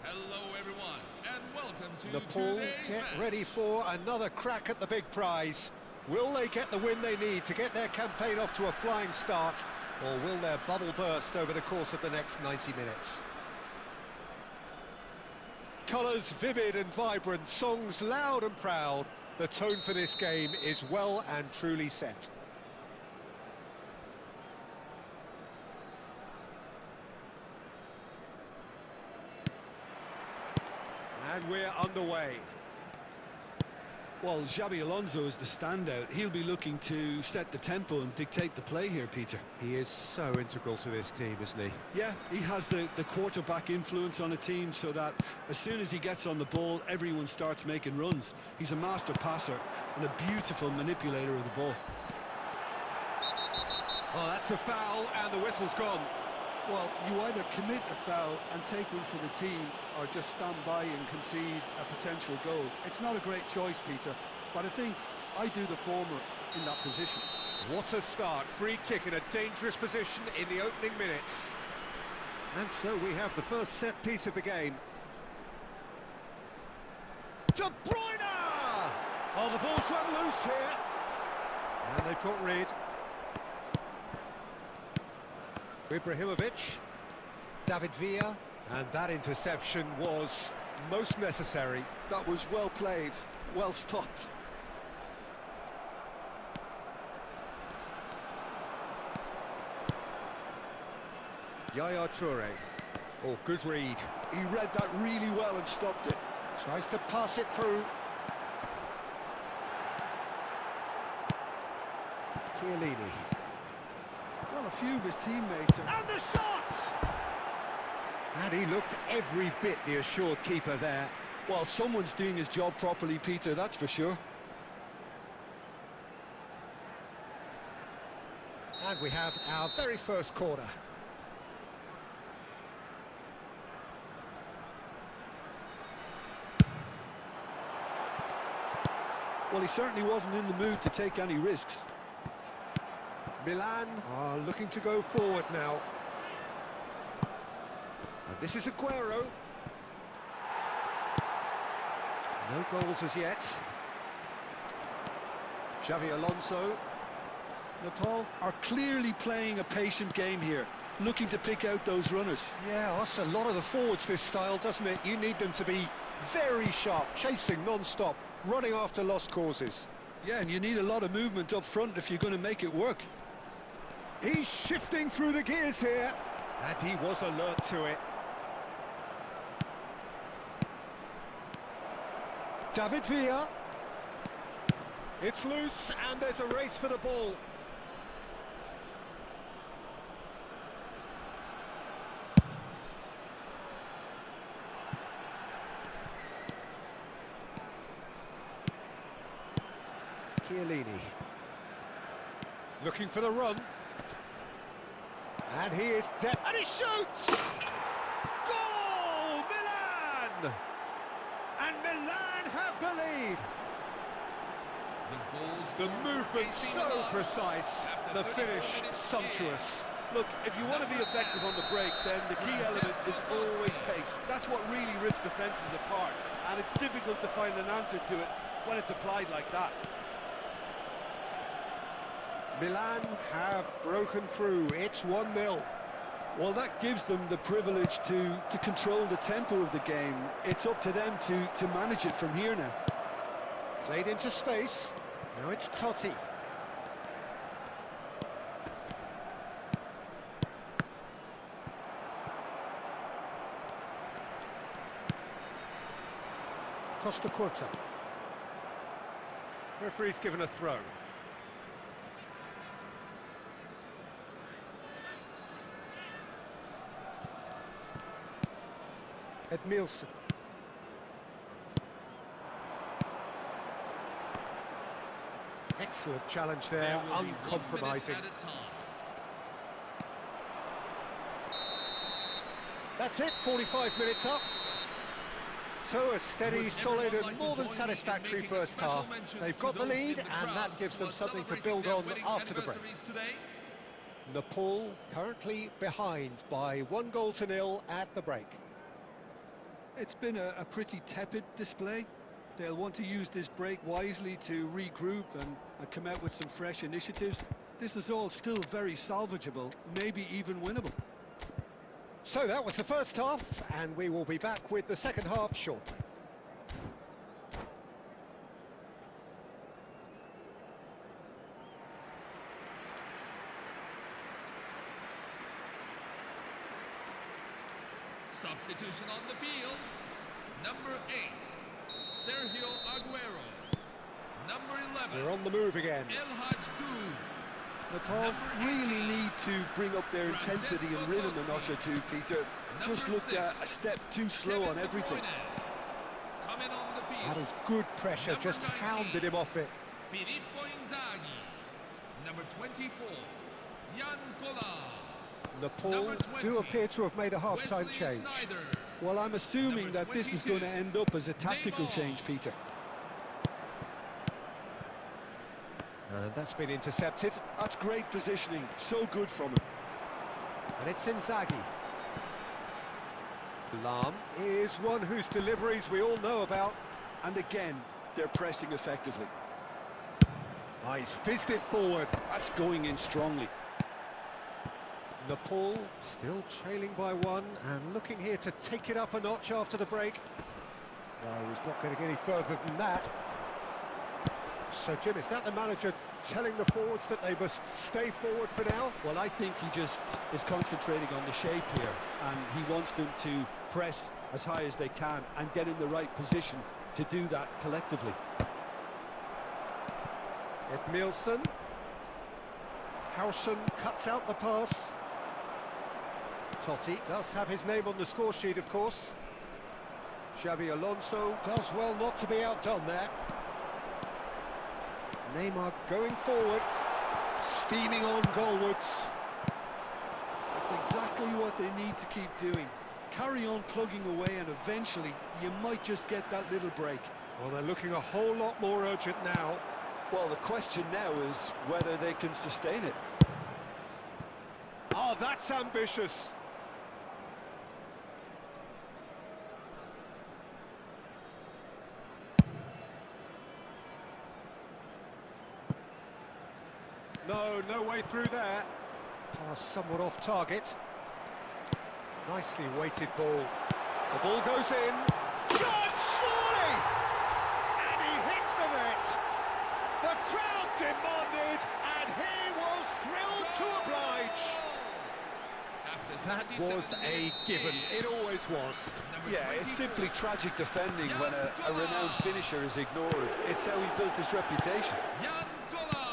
Hello everyone, and welcome to Nepal get ready for another crack at the big prize. Will they get the win they need to get their campaign off to a flying start, or will their bubble burst over the course of the next 90 minutes? Colours vivid and vibrant, songs loud and proud. The tone for this game is well and truly set. And we're underway. Well, Xabi Alonso is the standout. He'll be looking to set the tempo and dictate the play here, Peter. He is so integral to this team, isn't he? Yeah, he has the quarterback influence on a team so that as soon as he gets on the ball, everyone starts making runs. He's a master passer and a beautiful manipulator of the ball. Oh, that's a foul, and the whistle's gone. Well, you either commit a foul and take one for the team, or just stand by and concede a potential goal. It's not a great choice, Peter, but I think I do the former in that position. What a start. Free kick in a dangerous position in the opening minutes. And so we have the first set piece of the game. De Bruyne! Oh, the ball's run loose here. And they've got rid. Ibrahimovic, David Villa, and that interception was most necessary. That was well played, well stopped. Yaya Toure. Oh, good read. He read that really well and stopped it. Tries to pass it through. Chiellini. Well, a few of his teammates are... And the shot! And he looked every bit the assured keeper there. Well, someone's doing his job properly, Peter, that's for sure. And we have our very first corner. Well, he certainly wasn't in the mood to take any risks. Milan are looking to go forward now. And this is Aguero. No goals as yet. Xabi Alonso. Nepal are clearly playing a patient game here, looking to pick out those runners. Yeah, that's a lot of the forwards, this style, doesn't it? You need them to be very sharp, chasing non-stop, running after lost causes. Yeah, and you need a lot of movement up front if you're going to make it work. He's shifting through the gears here, and he was alert to it. David Villa. It's loose, and there's a race for the ball. Chiellini. Looking for the run. And he is dead. And he shoots! Goal! Milan! And Milan have the lead. The movement so precise, the finish sumptuous. Look, if you want to be effective on the break, then the key element is always pace. That's what really rips defences apart, and it's difficult to find an answer to it when it's applied like that. Milan have broken through. It's 1-0. Well, that gives them the privilege to control the tempo of the game. It's up to them to manage it from here now. Played into space. Now it's Totti. Costa Curta. Referee's given a throw. Edmilson. Excellent challenge there, uncompromising. That's it, 45 minutes up. So a steady, solid and more than satisfactory first half. They've got the lead and that gives them something to build on after the break. Nepal currently behind by 1-0 at the break. It's been a pretty tepid display. They'll want to use this break wisely to regroup and come out with some fresh initiatives. This is all still very salvageable, maybe even winnable. So that was the first half, and we will be back with the second half shortly. Substitution on the field. Number 8, Sergio Aguero. Number 11, We're on the move again. El Hajdu. Nepal really need to bring up their intensity and rhythm a notch or two, Peter. Just looked a step too slow on everything. Coming on the field. That is good pressure, Number just 19, hounded him off it. Filippo Inzaghi. Number 24, Jan Kola. Nepal Number do 20, appear to have made a half-time Wesley change. Sneijder. Well, I'm assuming Number that this is 22, going to end up as a tactical Neymar. change, Peter. And that's been intercepted. That's great positioning, so good from him. And it's Inzaghi. Lam is one whose deliveries we all know about. And again, they're pressing effectively. Oh, he's fizzed it forward. That's going in strongly. Nepal still trailing by one and looking here to take it up a notch after the break. No, he's not going to get any further than that. So, Jim, is that the manager telling the forwards that they must stay forward for now? Well, I think he just is concentrating on the shape here, and he wants them to press as high as they can and get in the right position to do that collectively. Edmilson. Howson cuts out the pass. Totti does have his name on the score sheet, of course. Xabi Alonso does well not to be outdone there. Neymar going forward, steaming on goalwards. That's exactly what they need to keep doing. Carry on plugging away, and eventually you might just get that little break. Well, they're looking a whole lot more urgent now. Well, the question now is whether they can sustain it. Oh, that's ambitious. No way through there. Pass somewhat off target. Nicely weighted ball. The ball goes in. Shot, surely! And he hits the net. The crowd demanded, and he was thrilled to oblige. That was a given. It always was. Yeah, it's simply tragic defending when a renowned finisher is ignored. It's how he built his reputation. Jan Kola.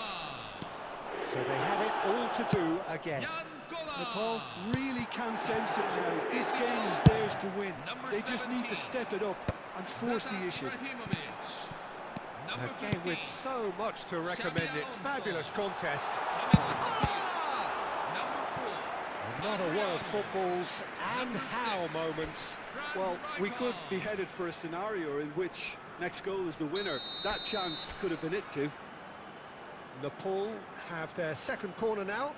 So they have it all to do again. Jan Kola. Nepal really can sense it now. This game is theirs to win. They just need to step it up and force the issue. Again, with so much to recommend it. Fabulous contest. Another one of football's and how moments. Well, we could be headed for a scenario in which next goal is the winner. That chance could have been it too. Nepal have their second corner now.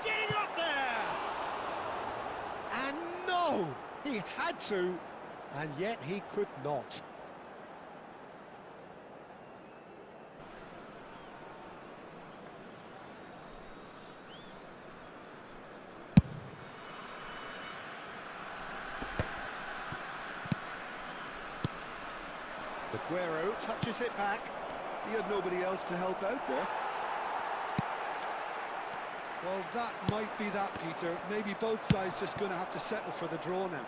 Getting up there! And no! He had to, and yet he could not. Aguero touches it back. He had nobody else to help out there. Well, that might be that, Peter. Maybe both sides just going to have to settle for the draw now.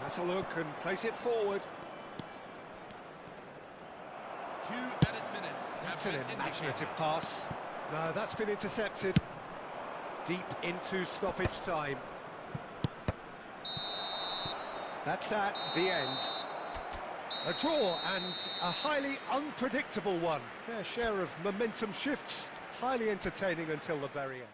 That's a look and place it forward. 2 added minutes. That's an imaginative pass. No, that's been intercepted. Deep into stoppage time. That's that, the end. A draw and a highly unpredictable one. Fair share of momentum shifts, highly entertaining until the very end.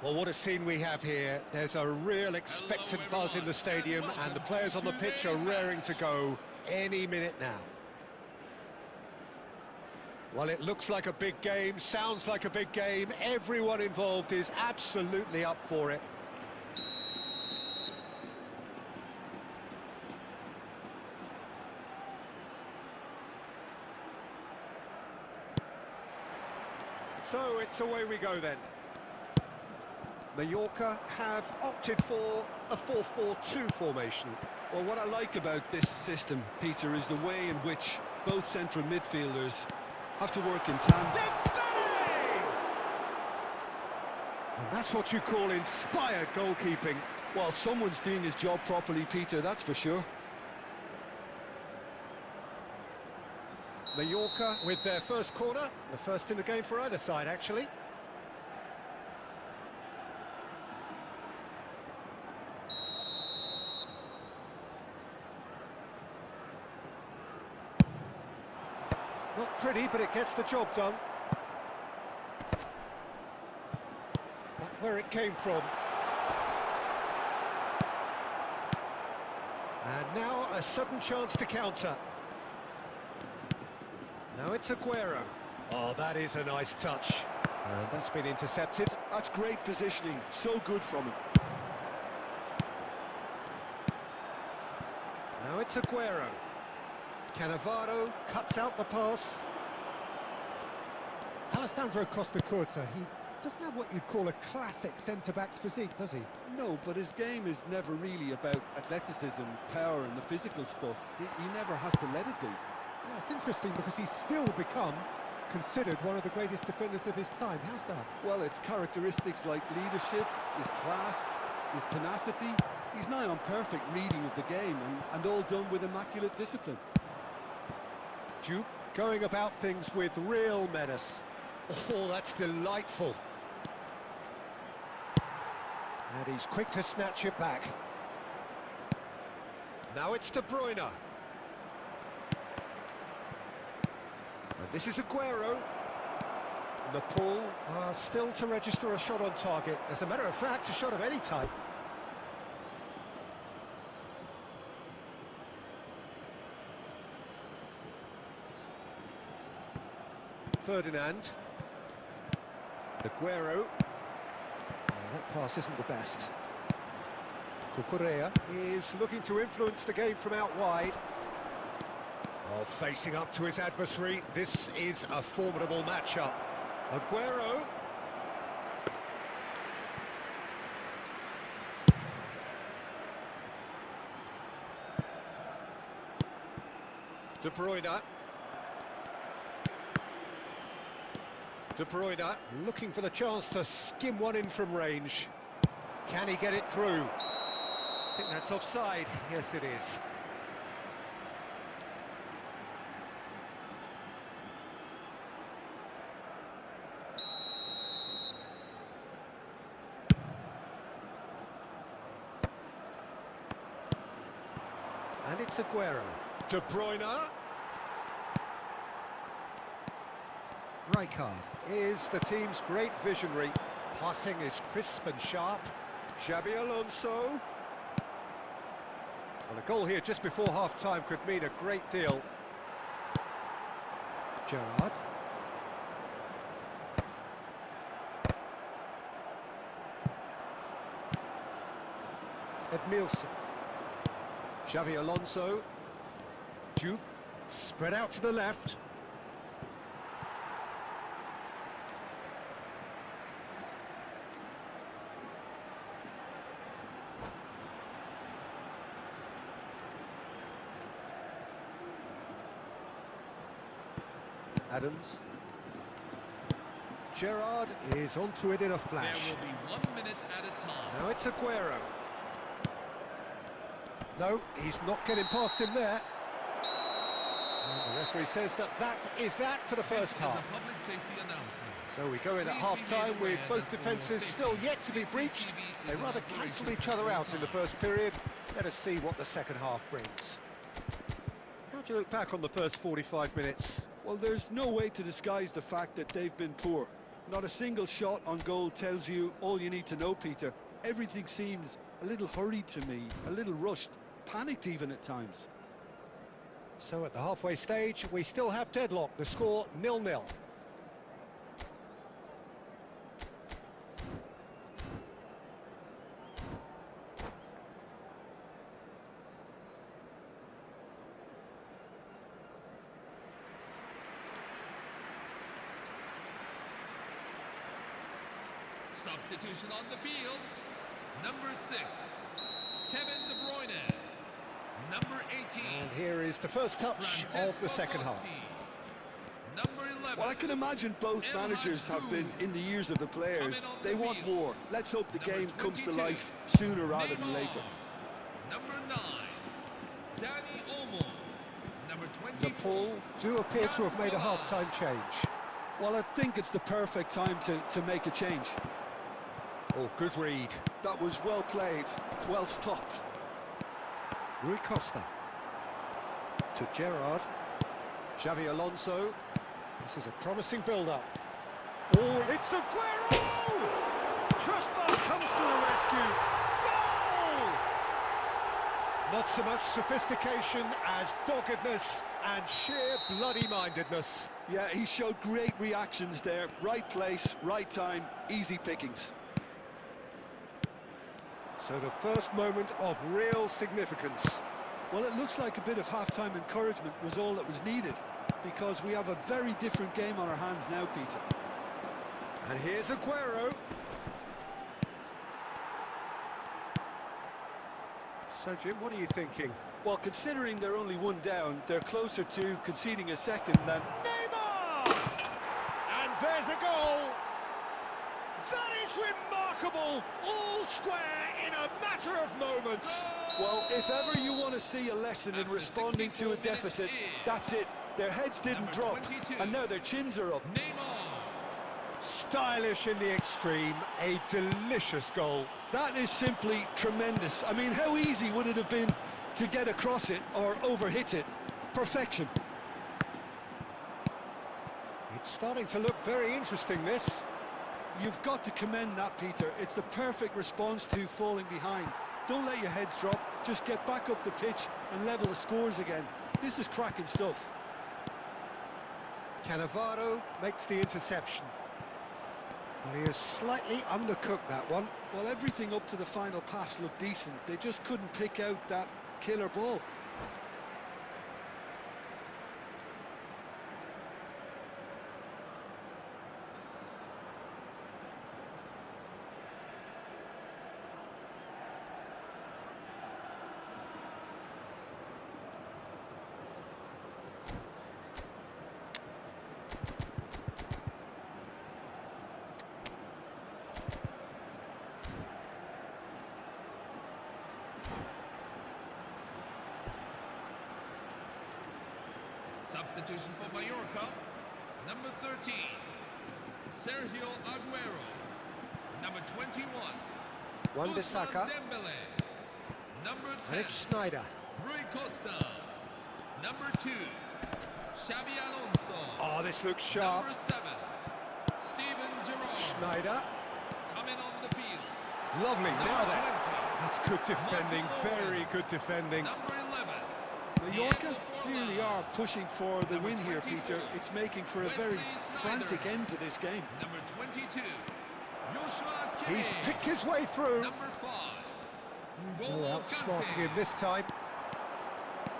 Well, what a scene we have here. There's a real expectant buzz in the stadium, and the players on the pitch are raring to go any minute now. Well, it looks like a big game, sounds like a big game. Everyone involved is absolutely up for it. So it's away we go then. Mallorca have opted for a 4-4-2 formation. Well, what I like about this system, Peter, is the way in which both central midfielders have to work in tandem. And that's what you call inspired goalkeeping. Well, someone's doing his job properly, Peter, that's for sure. Mallorca with their first corner, the first in the game for either side, actually. Not pretty, but it gets the job done. That's where it came from. And now a sudden chance to counter. Now it's Aguero. Oh, that is a nice touch. And that's been intercepted. That's great positioning, so good from him. Now it's Aguero. Cannavaro cuts out the pass. Alessandro Costa Curta, he doesn't have what you'd call a classic centre-back's physique, does he? No, but his game is never really about athleticism, power and the physical stuff. He never has to let it be. Yeah, it's interesting because he's still become considered one of the greatest defenders of his time. How's that? Well, it's characteristics like leadership, his class, his tenacity. He's nigh on perfect reading of the game and all done with immaculate discipline. Duke going about things with real menace. Oh, that's delightful. And he's quick to snatch it back. Now it's De Bruyne. And this is Aguero. Nepal are still to register a shot on target. As a matter of fact, a shot of any type. Ferdinand. Aguero. That pass isn't the best. Cucurella is looking to influence the game from out wide. Oh, facing up to his adversary. This is a formidable matchup. Aguero. De Bruyne. De Bruyne looking for the chance to skim one in from range. Can he get it through? I think that's offside. Yes, it is. And it's Aguero. De Bruyne. Rijkaard is the team's great visionary. Passing is crisp and sharp. Xabi Alonso. Well, a goal here just before half-time could mean a great deal. Gerrard. Edmilson. Xabi Alonso. Duke. Spread out to the left. Adams. Gerrard is onto it in a flash. There will be 1 minute at a time. Now it's Aguero. No, he's not getting past him there. And the referee says that is that for the first half. This is a public safety announcement. So we go in at half-time with both defences still yet to be breached. They rather cancelled each other out in the first period. Let us see what the second half brings. How do you look back on the first 45 minutes? Well, there's no way to disguise the fact that they've been poor. Not a single shot on goal tells you all you need to know, Peter. Everything seems a little hurried to me, a little rushed, panicked even at times. So at the halfway stage, we still have deadlock. The score 0-0. Substitution on the field. Number 6, Kevin De Bruyne. Number 18. And here is the first touch of the second half. Number 11. Well, I can imagine both managers have been in the ears of the players. They want more. Let's hope the game comes to life sooner rather than later. Number 9, Danny Olmo. Number 24. Nepal do appear to have made a half-time change. Well, I think it's the perfect time to make a change. Oh, good read. That was well played, well stopped. Rui Costa to Gerrard. Xavi Alonso. This is a promising build-up. Oh, it's Aguero! Trustmark comes to the rescue. Goal! Not so much sophistication as doggedness and sheer bloody-mindedness. Yeah, he showed great reactions there. Right place, right time, easy pickings. So the first moment of real significance. Well, it looks like a bit of half-time encouragement was all that was needed, because we have a very different game on our hands now, Peter. And here's Aguero. So, Jim, what are you thinking? Well, considering they're only one down, they're closer to conceding a second than... Neymar! And there's a goal! That is remarkable! All square in a matter of moments. Well, if ever you want to see a lesson in responding to a deficit, that's it. Their heads didn't drop, and now their chins are up. Stylish in the extreme, a delicious goal. That is simply tremendous. I mean, how easy would it have been to get across it or overhit it? Perfection. It's starting to look very interesting, this. You've got to commend that, Peter. It's the perfect response to falling behind. Don't let your heads drop. Just get back up the pitch and level the scores again. This is cracking stuff. Cannavaro makes the interception. Well, he has slightly undercooked that one. Well, everything up to the final pass looked decent. They just couldn't pick out that killer ball. Substitution for Mallorca. Number 13, Sergio Aguero. Number 21, Wan-Bissaka. Dembele. Number 10, And it's Sneijder. Rui Costa. Number 2, Xavi Alonso. Oh, this looks sharp. Number 7, Steven Gerrard. Sneijder. Coming on the field. Lovely. Now Number then. 20, That's good defending. Very good defending. Number 11, Mallorca clearly are pushing for the win here, Peter. It's making for a very frantic end to this game. Number 22, Joshua Kimmich. He's picked his way through. Number 5, Oh, N'Golo outsmarting Kante. him this time.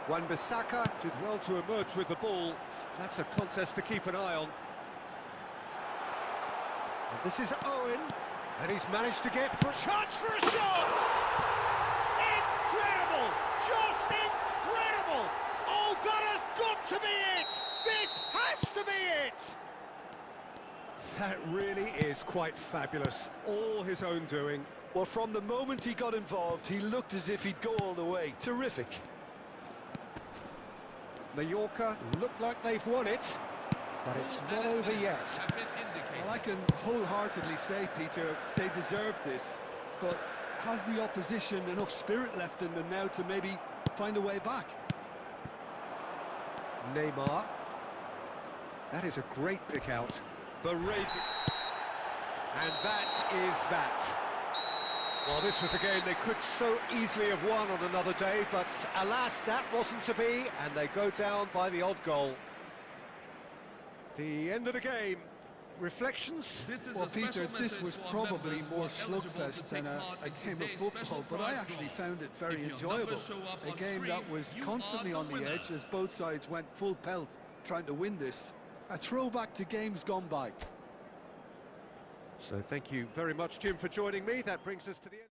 Wan-Bissaka did well to emerge with the ball. That's a contest to keep an eye on. And this is Owen, and he's managed to get for a chance for a shot! Incredible! Just incredible! Oh, that has got to be it! This has to be it! That really is quite fabulous. All his own doing. Well, from the moment he got involved, he looked as if he'd go all the way. Terrific. Mallorca look like they've won it, but it's not over yet. Have been indicated. Well, I can wholeheartedly say, Peter, they deserved this, but has the opposition enough spirit left in them now to maybe find a way back? Neymar. That is a great pick out. Berating. And that is that. Well, this was a game they could so easily have won on another day, but alas, that wasn't to be, and they go down by the odd goal. The end of the game. Reflections? This is Well, a special Peter, this message was for probably members who more are eligible to slugfest than take a part in game of today's football, special but I prize actually draw. found it very If your enjoyable. numbers show up A on game screen, that was you constantly are on the winner. edge as both sides went full pelt trying to win this. A throwback to games gone by. So thank you very much, Jim, for joining me. That brings us to the end.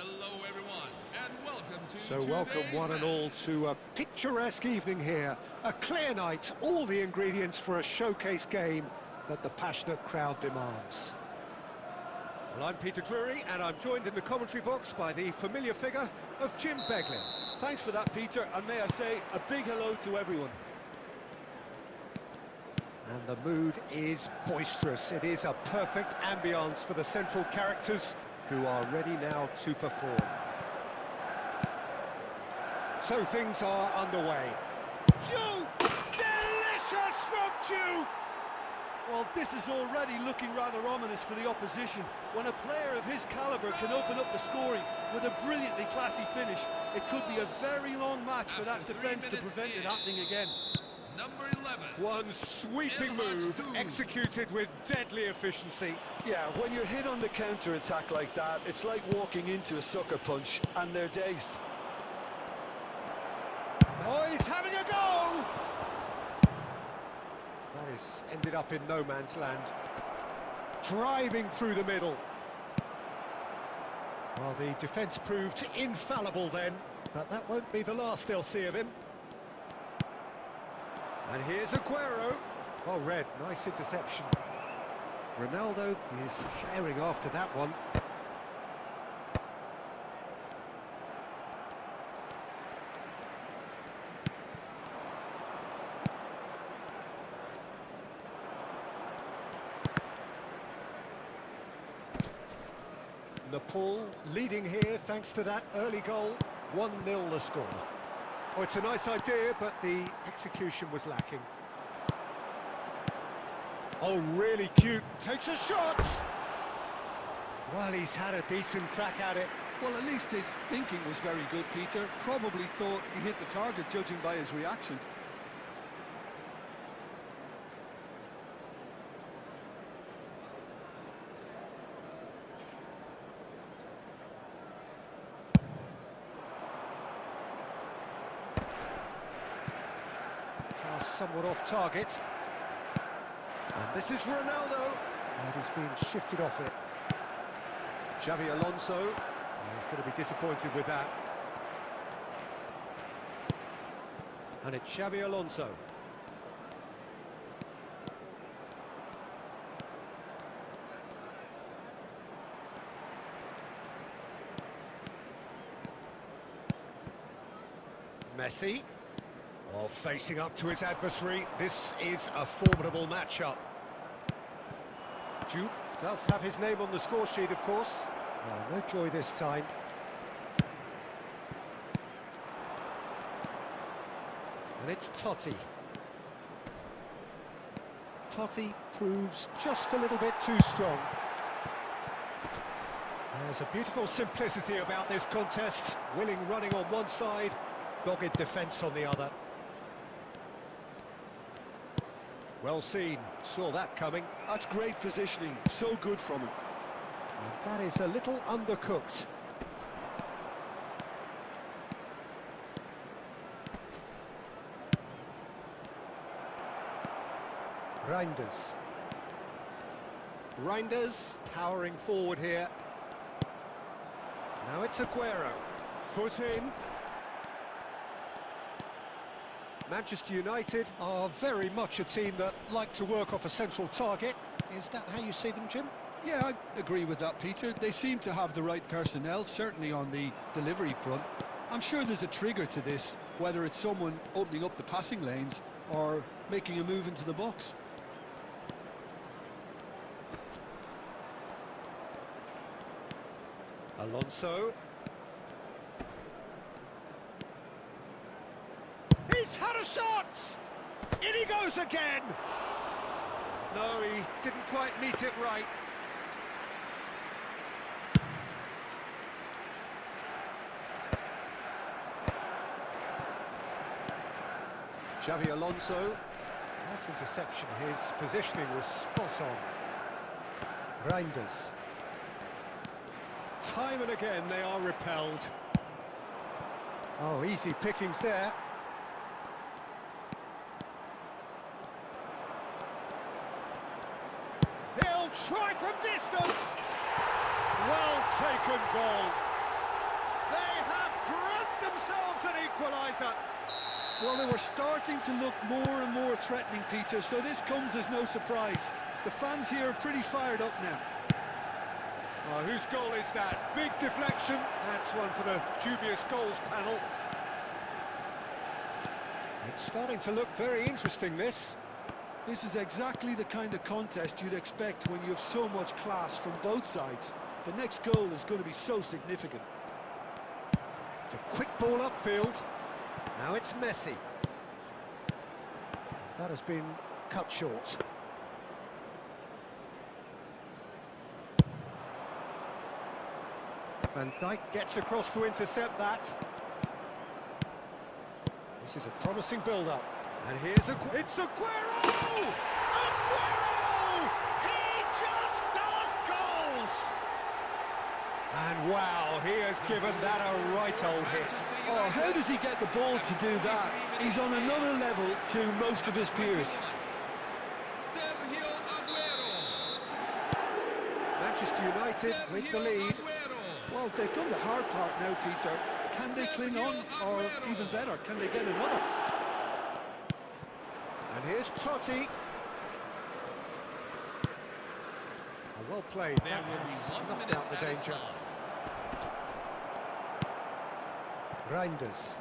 Hello, everyone, and welcome to So welcome today's one and match. all to a picturesque evening here. A clear night, all the ingredients for a showcase game that the passionate crowd demands. Well, I'm Peter Drury, and I'm joined in the commentary box by the familiar figure of Jim Beglin. Thanks for that, Peter, and may I say a big hello to everyone. And the mood is boisterous. It is a perfect ambience for the central characters who are ready now to perform. So things are underway. Ju! Delicious from Ju! Well, this is already looking rather ominous for the opposition. When a player of his calibre can open up the scoring with a brilliantly classy finish, it could be a very long match for that defence to prevent it happening again. Number 11. One sweeping move, executed with deadly efficiency. Yeah, when you're hit on the counter-attack like that, it's like walking into a sucker punch, and they're dazed. Oh, he's having a go! That is ended up in no man's land. Driving through the middle. Well, the defence proved infallible then, but that won't be the last they'll see of him. And here's Aguero. Oh, Red, nice interception. Ronaldo is faring after that one. Nepal leading here thanks to that early goal. 1-0 the score. Oh, it's a nice idea, but the execution was lacking. Oh, really cute. Takes a shot! Well, he's had a decent crack at it. Well, at least his thinking was very good, Peter. Probably thought he hit the target, judging by his reaction. Somewhat off target. And this is Ronaldo. And he's being shifted off it. Xavi Alonso. He's going to be disappointed with that. And it's Xavi Alonso. Messi. Oh, facing up to his adversary. This is a formidable matchup. Jupe does have his name on the score sheet, of course. Oh, no joy this time. And it's Totti. Totti proves just a little bit too strong. There's a beautiful simplicity about this contest. Willing running on one side, dogged defence on the other. Well seen, saw that coming. That's great positioning, so good from him. And that is a little undercooked. Reinders. Reinders powering forward here. Now it's Aguero. Foot in. Manchester United are very much a team that like to work off a central target. Is that how you see them, Jim? Yeah, I agree with that, Peter. They seem to have the right personnel, certainly on the delivery front. I'm sure there's a trigger to this, whether it's someone opening up the passing lanes or making a move into the box. Alonso. He's had a shot! In he goes again! No, he didn't quite meet it right. Xavi Alonso. Nice interception. His positioning was spot on. Reinders. Time and again they are repelled. Oh, easy pickings there. He'll try from distance. Well taken goal. They have grabbed themselves an equaliser. Well, they were starting to look more and more threatening, Peter, so this comes as no surprise. The fans here are pretty fired up now. Oh, whose goal is that? Big deflection. That's one for the dubious goals panel. It's starting to look very interesting, this. This is exactly the kind of contest you'd expect when you have so much class from both sides. The next goal is going to be so significant. It's a quick ball upfield. Now it's Messi. That has been cut short. Van Dijk gets across to intercept that. This is a promising build-up. And here's it's Aguero! Aguero! He just does goals! And wow, he has given that a right old hit. Oh, how does he get the ball to do that? He's on another level to most of his peers. Manchester United with the lead. Well, they've done the hard part now, Peter. Can they cling on, or even better, can they get another? And here's Totti. Oh, well played. That has snuffed out the danger. Reinders.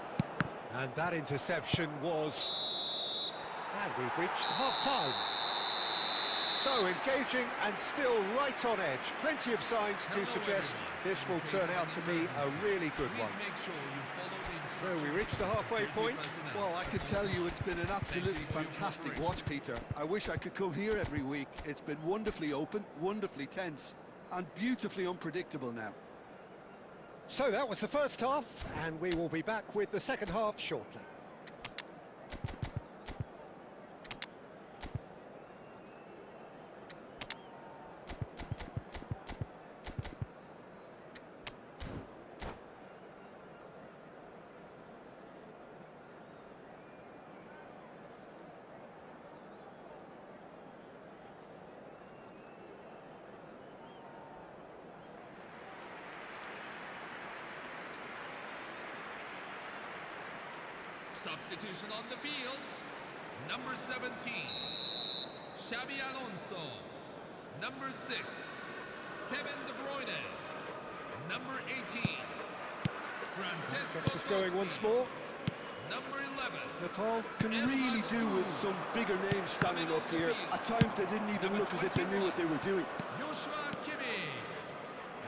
And that interception was... And we've reached half-time. So engaging and still right on edge. Plenty of signs to suggest this will turn out to be a really good one. So we reached the halfway point. Well, I can tell you it's been an absolutely fantastic watch, Peter. I wish I could come here every week. It's been wonderfully open, wonderfully tense, and beautifully unpredictable now. So that was the first half, and we will be back with the second half shortly. Substitution on the field. Number 17, Xabi Alonso. Number 6, Kevin De Bruyne. Number 18, Francesco. Gets us going once more. Number 11, Nepal can really do with some bigger names standing up here. At times they didn't even look as if they knew what they were doing. Joshua Kimmich.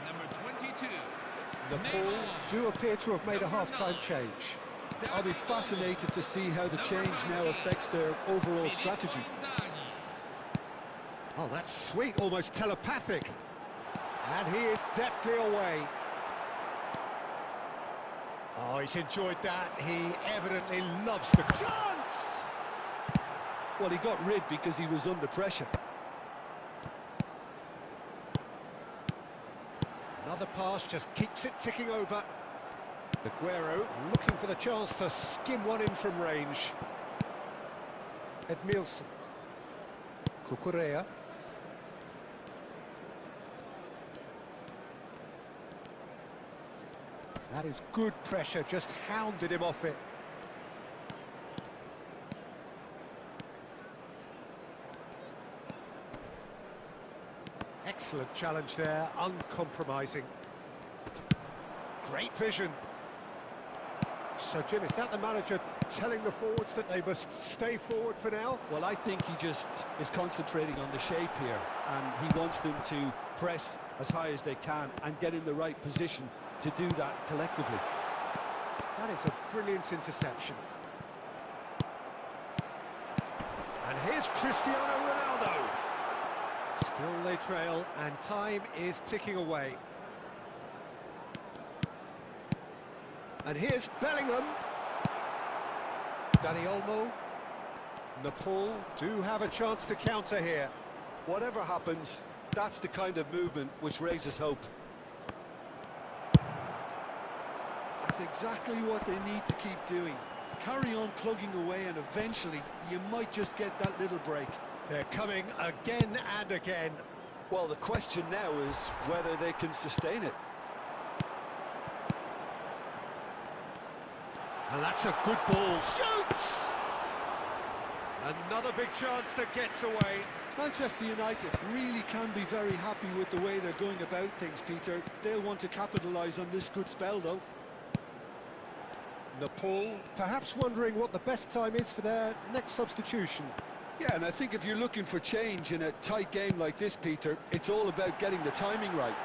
Number 22, Nepal do appear to have made a half-time change. I'll be fascinated to see how the change now affects their overall strategy. Oh, that's sweet, almost telepathic. And he is deftly away. Oh, he's enjoyed that. He evidently loves the chance. Well, he got rid because he was under pressure. Another pass just keeps it ticking over. Aguero looking for the chance to skim one in from range. Edmilson. Cucurella. That is good pressure, just hounded him off it. Excellent challenge there, uncompromising. Great vision. So, Jim, is that the manager telling the forwards that they must stay forward for now? Well, I think he just is concentrating on the shape here, and he wants them to press as high as they can and get in the right position to do that collectively. That is a brilliant interception. And here's Cristiano Ronaldo. Still they trail, and time is ticking away. And here's Bellingham. Dani Olmo. Nepal do have a chance to counter here. Whatever happens, that's the kind of movement which raises hope. That's exactly what they need to keep doing. Carry on plugging away, and eventually you might just get that little break. They're coming again and again. Well, the question now is whether they can sustain it. And that's a good ball. Shoots! Another big chance that gets away. Manchester United really can be very happy with the way they're going about things, Peter. They'll want to capitalise on this good spell, though. Nepal perhaps wondering what the best time is for their next substitution. Yeah, and I think if you're looking for change in a tight game like this, Peter, it's all about getting the timing right.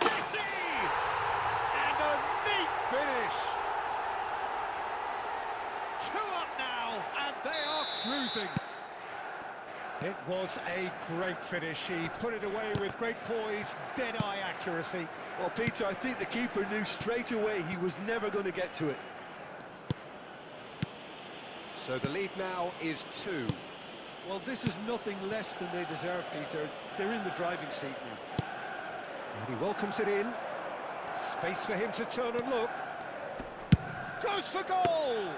Messi! And a neat finish! 2 up now, and they are cruising. It was a great finish. He put it away with great poise, dead-eye accuracy. Well, Peter, I think the keeper knew straight away he was never going to get to it. So the lead now is 2. Well, this is nothing less than they deserve, Peter. They're in the driving seat now. And he welcomes it in. Space for him to turn and look. Goes for goal!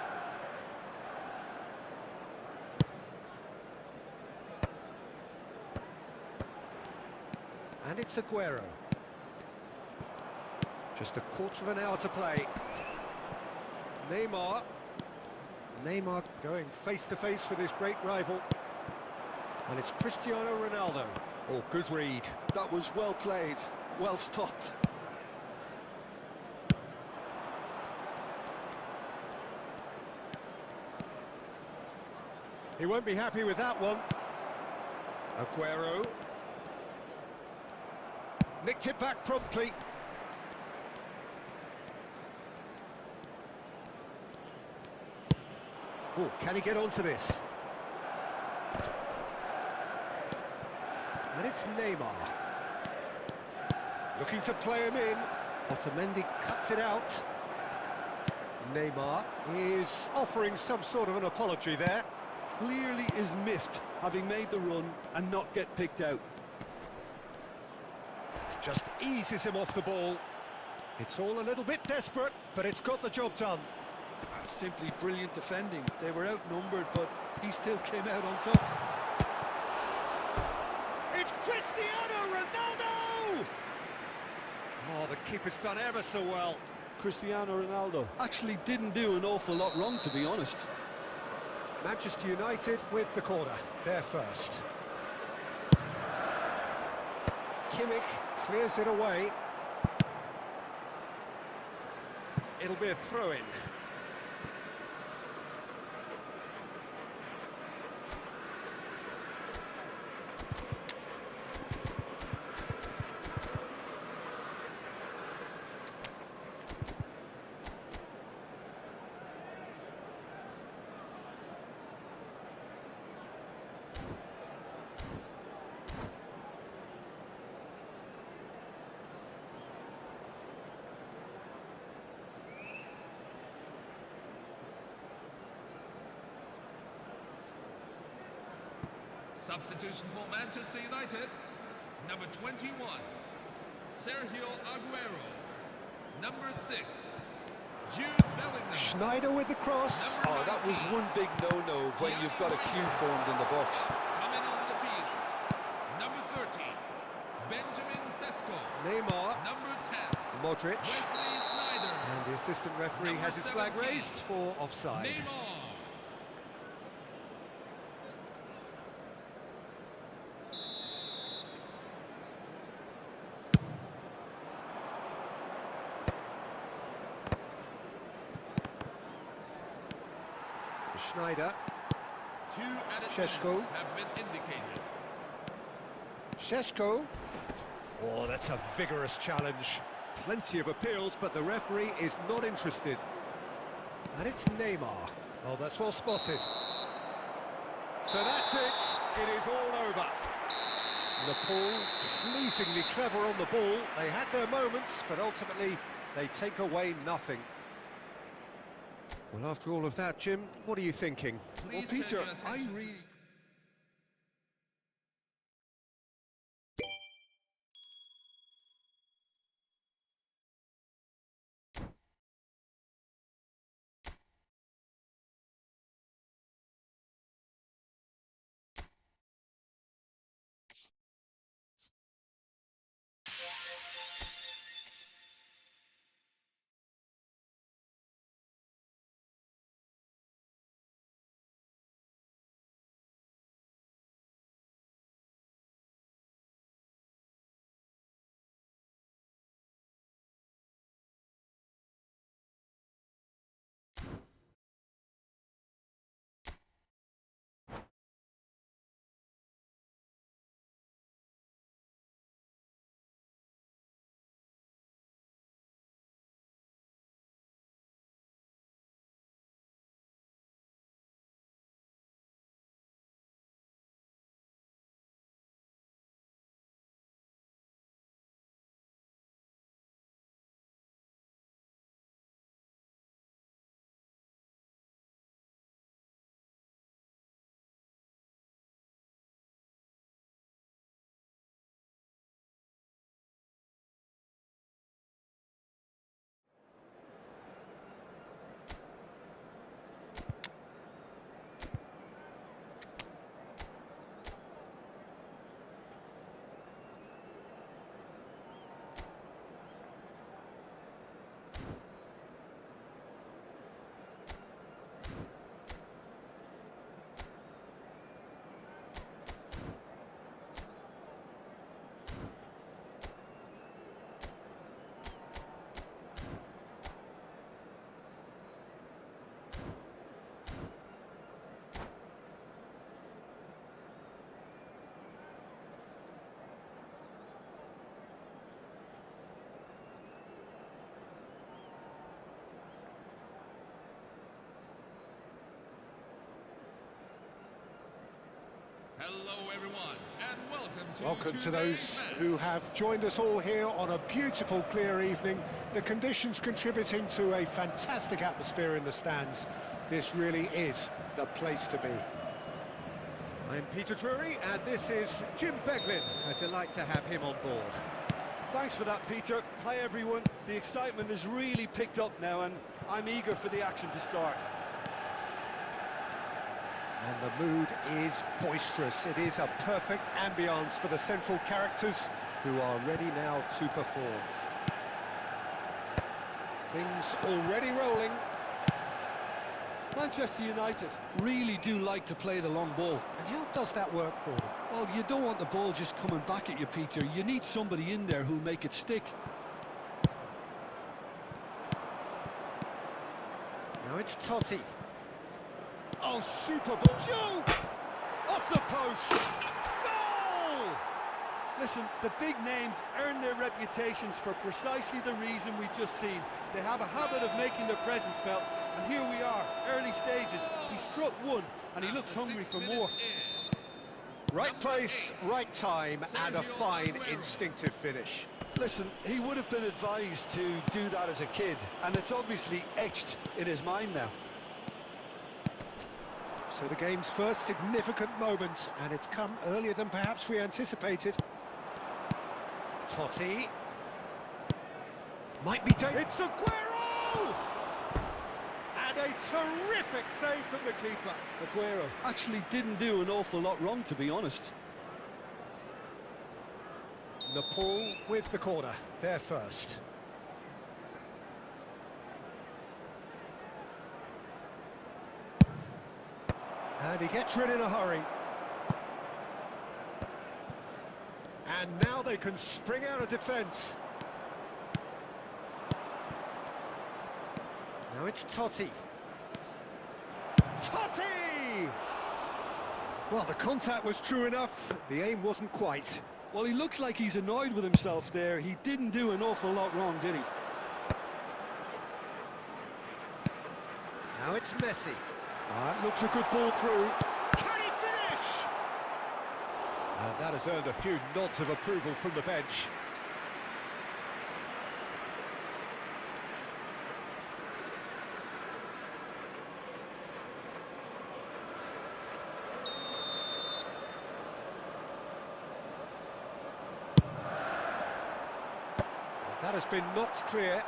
And it's Aguero. Just a quarter of an hour to play. Neymar going face-to-face with his great rival. And it's Cristiano Ronaldo. Oh, good read. That was well played, well stopped. He won't be happy with that one. Aguero. Nicked it back promptly. Oh, can he get onto this? And it's Neymar. Looking to play him in. Otamendi cuts it out. Neymar is offering some sort of an apology there. Clearly is miffed, having made the run and not get picked out. Just eases him off the ball. It's all a little bit desperate, but it's got the job done. That's simply brilliant defending. They were outnumbered, but he still came out on top. It's Cristiano Ronaldo! Oh, the keeper's done ever so well. Cristiano Ronaldo actually didn't do an awful lot wrong, to be honest. Manchester United with the corner, they're first. Kimmich clears it away. It'll be a throw-in. Substitution for Manchester United. Number 21, Sergio Aguero. Number 6, Jude Bellingham. Schneider with the cross. Oh, that was one big no-no when you've got a queue formed in the box. Coming on the field. Number 30, Benjamin Sesko. Neymar. Number 10, Modric. Wesley Sneijder. And the assistant referee Number has his flag 17, raised for offside. Neymar. Schneider. 2 added Šeško. minutes have been indicated. Šeško. Oh, that's a vigorous challenge. Plenty of appeals, but the referee is not interested. And it's Neymar. Oh, that's well spotted. So that's it. It is all over. Nepal, pleasingly clever on the ball. They had their moments, but ultimately they take away nothing. Well, after all of that, Jim, what are you thinking? Well, Please pay Peter, your I attention to really... Hello, everyone, and Welcome to those today's who have joined us all here on a beautiful, clear evening. The conditions contributing to a fantastic atmosphere in the stands. This really is the place to be. I'm Peter Drury, and this is Jim Beglin. A delight to have him on board. Thanks for that, Peter. Hi, everyone. The excitement has really picked up now, and I'm eager for the action to start. And the mood is boisterous. It is a perfect ambience for the central characters who are ready now to perform. Things already rolling. Manchester United really do like to play the long ball. And how does that work for them? Well, you don't want the ball just coming back at you, Peter. You need somebody in there who'll make it stick. Now it's Totti. Oh, super ball. Shoot! Off the post. Goal! Listen, the big names earn their reputations for precisely the reason we've just seen. They have a habit of making their presence felt, and here we are, early stages. He struck one, and he looks hungry for more. Right place, right time, and a fine instinctive finish. Listen, he would have been advised to do that as a kid, and it's obviously etched in his mind now. So the game's first significant moment, and it's come earlier than perhaps we anticipated. Totti. Might be taken. It's Aguero! And a terrific save from the keeper. Aguero actually didn't do an awful lot wrong, to be honest. Nepal with the corner, there first. And he gets rid in a hurry. And now they can spring out of defence. Now it's Totti. Totti! Well, the contact was true enough. The aim wasn't quite. Well, he looks like he's annoyed with himself there. He didn't do an awful lot wrong, did he? Now it's Messi. That looks a good ball through. Can he finish? And that has earned a few nods of approval from the bench. That has been knocked clear.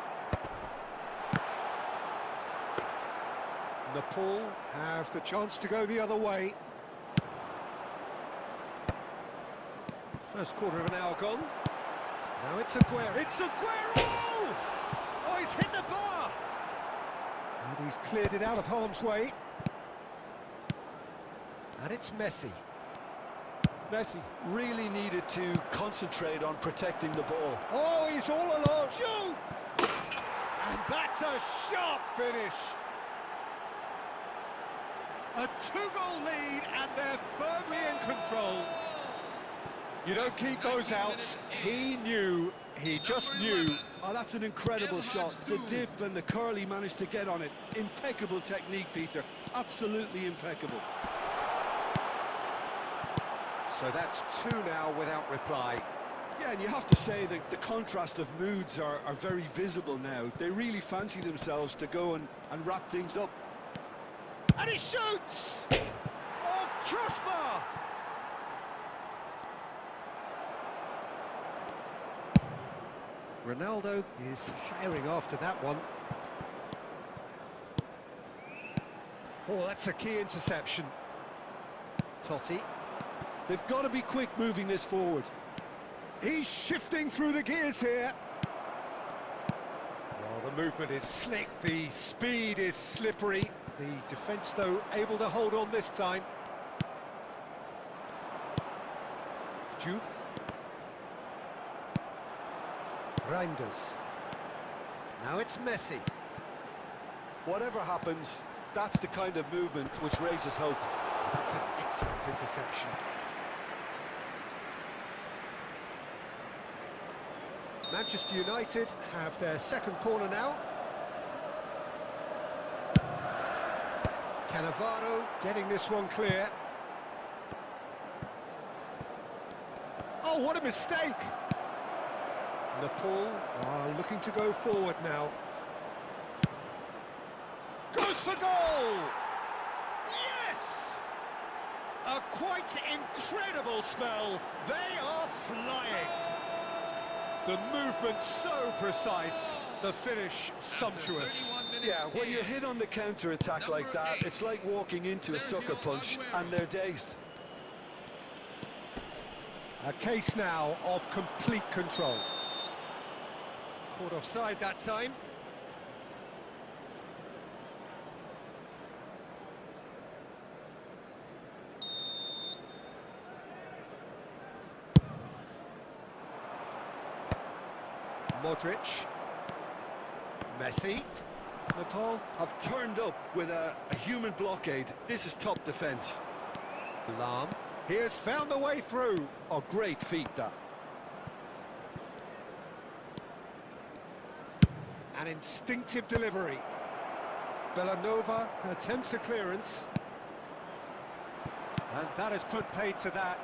Nepal have the chance to go the other way. First quarter of an hour gone. Now it's Aguero. It's Aguero! Oh, he's hit the bar! And he's cleared it out of harm's way. And it's Messi. Messi really needed to concentrate on protecting the ball. Oh, he's all alone. Shoot! And that's a sharp finish. A two-goal lead, and they're firmly in control. You don't keep those outs. He knew, he just knew. Oh, that's an incredible shot. The dip and the curl he managed to get on it. Impeccable technique, Peter. Absolutely impeccable. So that's two now without reply. Yeah, and you have to say that the contrast of moods are very visible now. They really fancy themselves to go and wrap things up. And he shoots! Oh, crossbar! Ronaldo is firing after that one. Oh, that's a key interception. Totti. They've got to be quick moving this forward. He's shifting through the gears here. Well, the movement is slick, the speed is slippery. The defence, though, able to hold on this time. Juve. Reinders. Now it's Messi. Whatever happens, that's the kind of movement which raises hope. That's an excellent interception. Manchester United have their second corner now. Cannavaro getting this one clear. Oh, what a mistake! Nepal are looking to go forward now. Goes for goal! Yes! A quite incredible spell. They are flying. The movement so precise, the finish sumptuous. Yeah, when you're hit on the counter-attack like that, it's like walking into a sucker punch, and they're dazed. A case now of complete control. Caught offside that time. Modric. Messi. Nepal have turned up with a human blockade. This is top defence. Lam. He has found the way through. Oh, great feat, that. An instinctive delivery. Bellanova attempts a clearance. And that has put paid to that.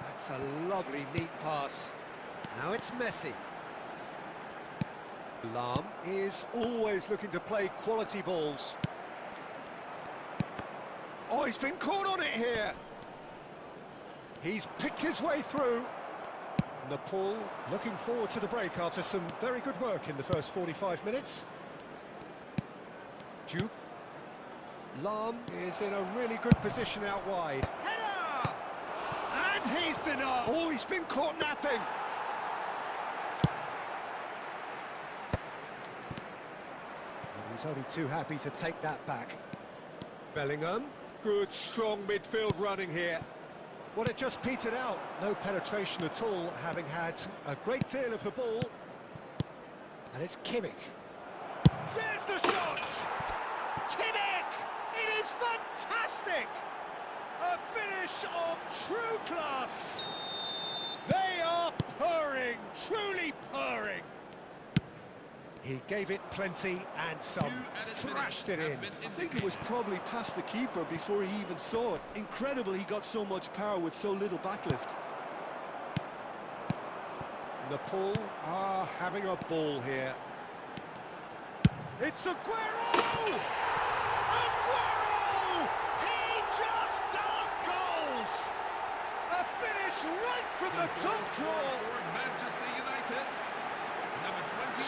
That's a lovely, neat pass. Now it's Messi. Lam is always looking to play quality balls. Oh, he's been caught on it here. He's picked his way through. Nepal looking forward to the break after some very good work in the first 45 minutes. Juve. Lam is in a really good position out wide. Header! And he's denied. Oh, he's been caught napping. And he's only too happy to take that back. Bellingham. Good, strong midfield running here. Well, it just petered out. No penetration at all, having had a great deal of the ball. And it's Kimmich. There's the shot! Kimmich! It is fantastic! A finish of true class! They are purring, truly purring. He gave it plenty and some, thrashed it in. I think it was probably past the keeper before he even saw it. Incredible he got so much power with so little backlift. Nepal are having a ball here. It's Aguero! Aguero! He just does goals! A finish right from the top draw. Manchester United.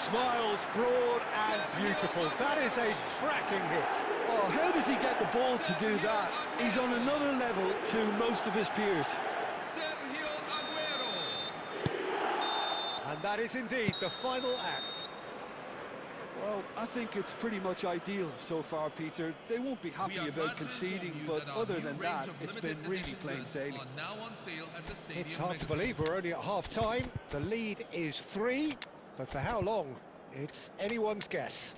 Smiles broad and beautiful. That is a cracking hit. Oh, how does he get the ball to do that? He's on another level to most of his peers. Sergio Aguero. And that is indeed the final act. Well, I think it's pretty much ideal so far, Peter. They won't be happy about conceding, but other than that, it's been really plain sailing. It's hard to believe we're only at half-time. The lead is 3, but for how long? It's anyone's guess.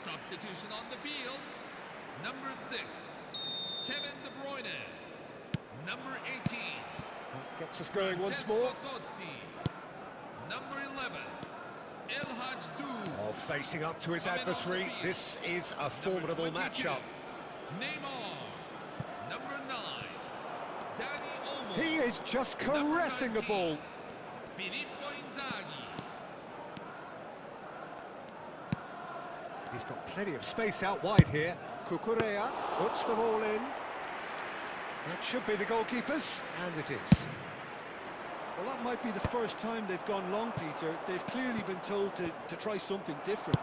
Substitution on the field. Number 6, Kevin De Bruyne. Number 18. That gets us going once more. Number 11, El Hadj. Oh, facing up to his adversary. This is a formidable matchup. Neymar. Number 9, Dani Olmo. He is just caressing the ball. Filippo Inzaghi. He's got plenty of space out wide here. Cucurella puts them all in. That should be the goalkeepers, and it is. Well, that might be the first time they've gone long, Peter. They've clearly been told to try something different.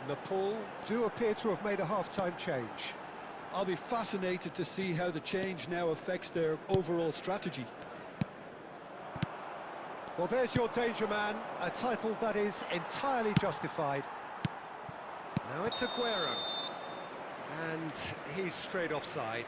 Nepal do appear to have made a half-time change. I'll be fascinated to see how the change now affects their overall strategy. Well, there's your danger man, a title that is entirely justified. Now it's Aguero. And he's straight offside.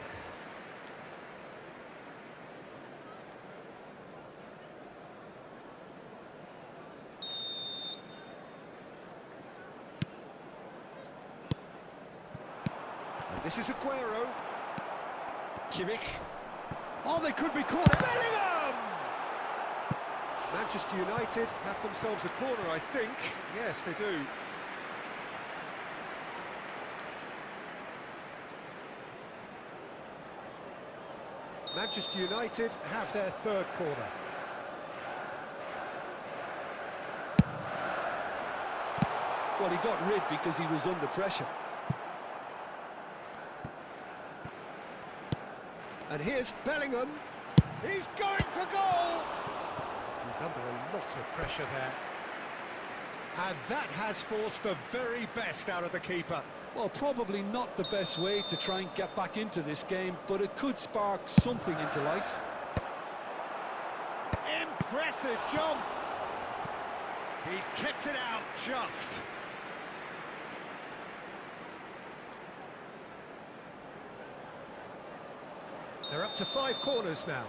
This is Aguero. Kimmich. Oh, they could be caught. Bellingham! Manchester United have themselves a corner, I think. Yes, they do. Manchester United have their third corner. Well, he got rid because he was under pressure. And here's Bellingham. He's going for goal! He's under a lot of pressure there. And that has forced the very best out of the keeper. Well, probably not the best way to try and get back into this game, but it could spark something into life. Impressive jump! He's kept it out just. They're up to 5 corners now.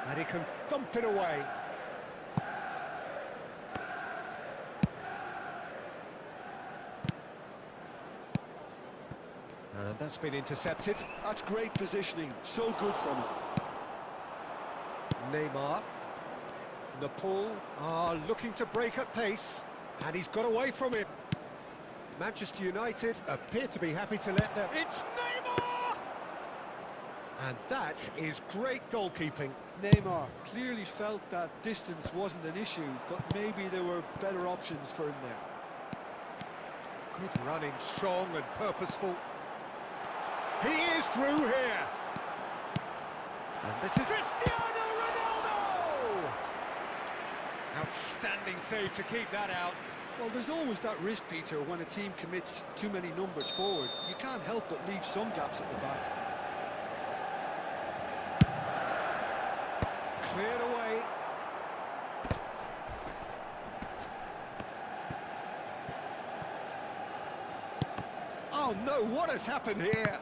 And he can thump it away. And that's been intercepted. That's great positioning, so good from him. Neymar. Nepal are looking to break at pace, and he's got away from it. Manchester United appear to be happy to let them... It's Neymar! And that is great goalkeeping. Neymar clearly felt that distance wasn't an issue, but maybe there were better options for him there. Good running, strong and purposeful. He is through here. And this is Cristiano Ronaldo! Outstanding save to keep that out. Well, there's always that risk, Peter, when a team commits too many numbers forward. You can't help but leave some gaps at the back. Cleared away. Oh no, what has happened here?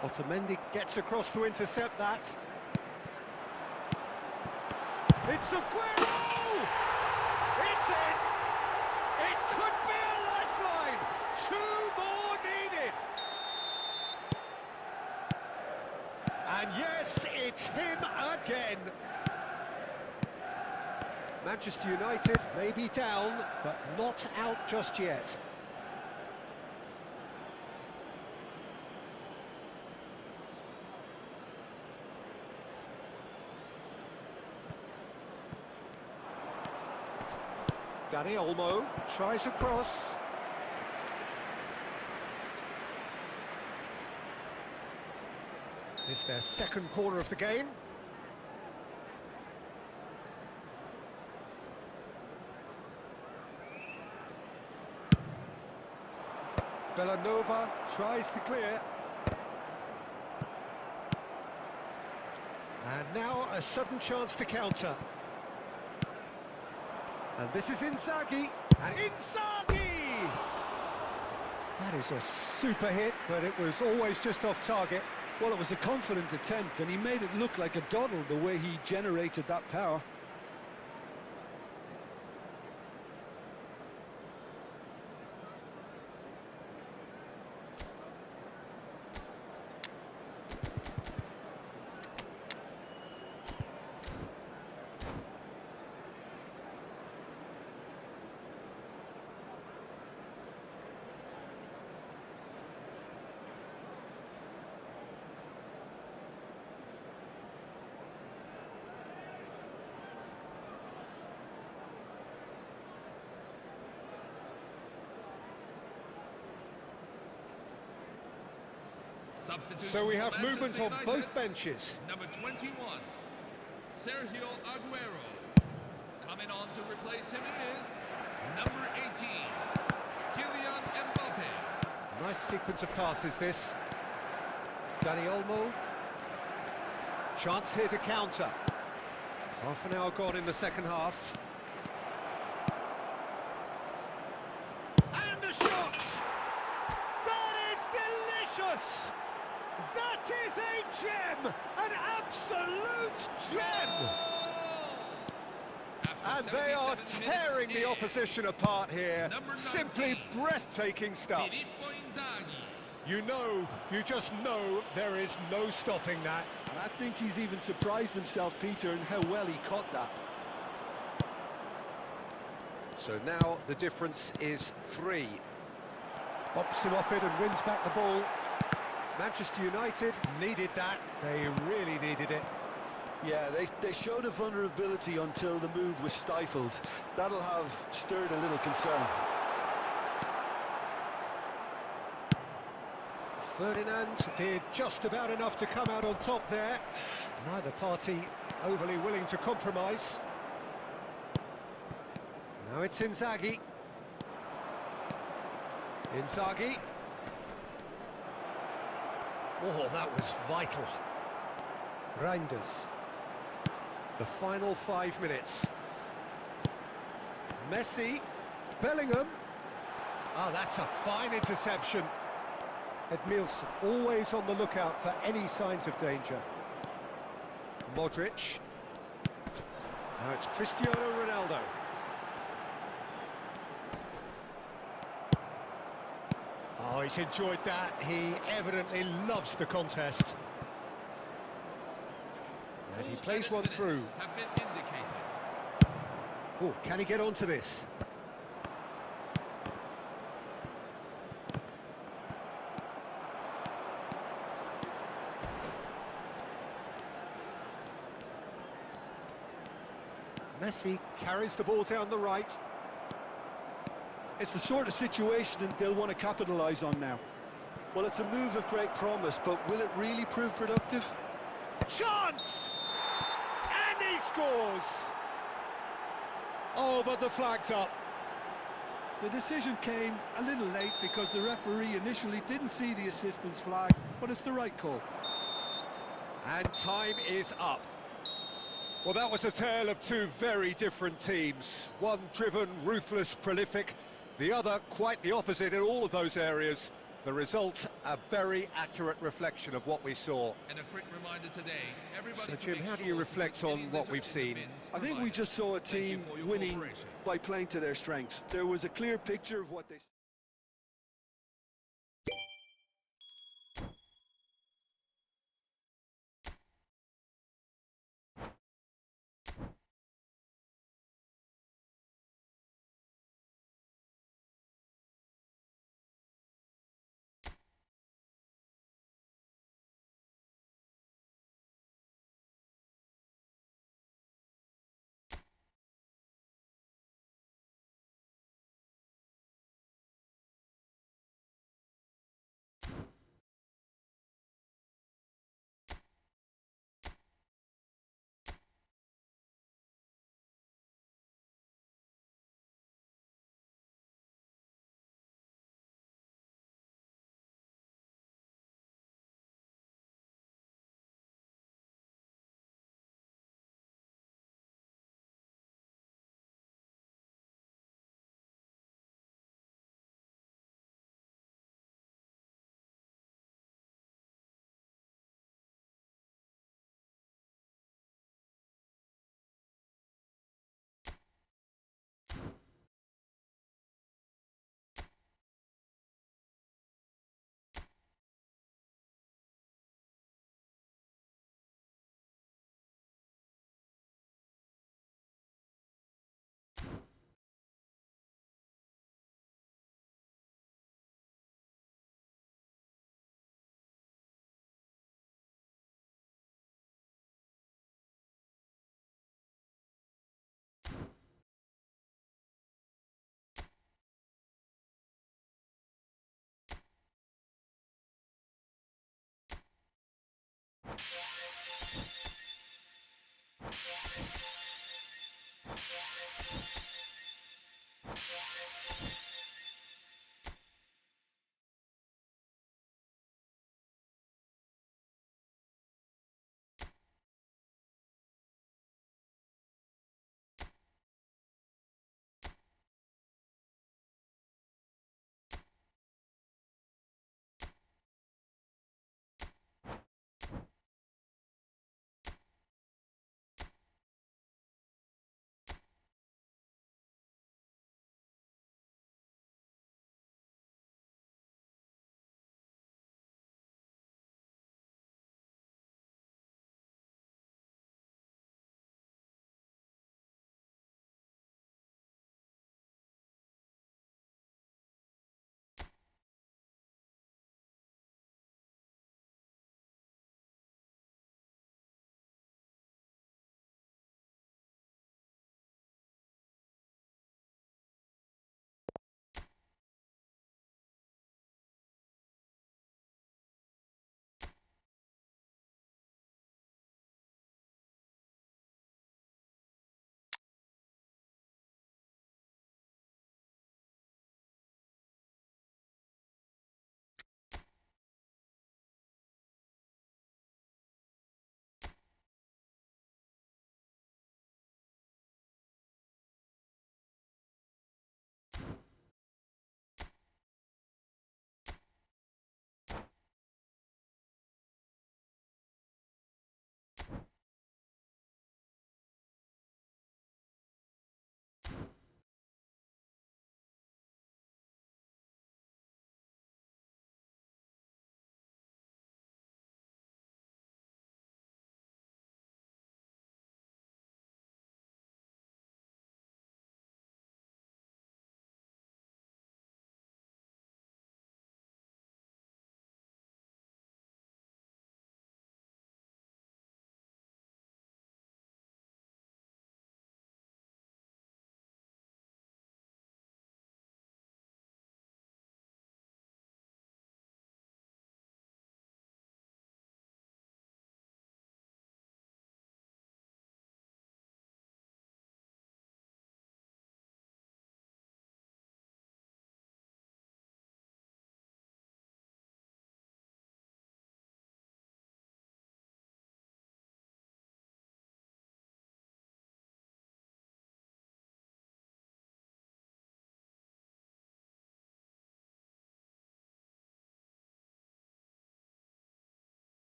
Otamendi gets across to intercept that. It's Aguero! It's in! It could be a lifeline! 2 more needed! And yes, it's him again! Manchester United may be down, but not out just yet. Dani Olmo tries a cross. It's their second corner of the game. Villanova tries to clear. And now a sudden chance to counter. And this is Inzaghi, and Inzaghi! That is a super hit, but it was always just off target. Well, it was a confident attempt, and he made it look like a doddle the way he generated that power. So we have movement on both benches. Number 21, Sergio Aguero. Coming on to replace him is number 18, Kylian Mbappe. Nice sequence of passes, this. Dani Olmo. Chance here to counter. Half an hour gone in the second half. gem! An absolute gem! And they are tearing the opposition apart here. Simply breathtaking stuff. You just know there is no stopping that. And I think he's even surprised himself, Peter, in how well he caught that. So now the difference is 3. Bumps him off it and wins back the ball. Manchester United needed that. They really needed it. Yeah, they showed a vulnerability until the move was stifled. That'll have stirred a little concern. Ferdinand did just about enough to come out on top there. Neither party overly willing to compromise. Now it's Inzaghi. Inzaghi. Oh, that was vital. Reinders. The final 5 minutes. Messi. Bellingham. Oh, that's a fine interception. Edmilson always on the lookout for any signs of danger. Modric. Now it's Cristiano Ronaldo. Oh, he's enjoyed that. He evidently loves the contest. And he plays one through. Oh, can he get onto this? Messi carries the ball down the right. It's the sort of situation that they'll want to capitalise on now. Well, it's a move of great promise, but will it really prove productive? Chance! And he scores! Oh, but the flag's up. The decision came a little late because the referee initially didn't see the assistance flag, but it's the right call. And time is up. Well, that was a tale of two very different teams. One driven, ruthless, prolific. The other quite the opposite in all of those areas. The result, a very accurate reflection of what we saw. And a quick reminder today, everybody So, Jim, how do you reflect on what we've seen? I think we just saw a team winning by playing to their strengths. There was a clear picture of what they...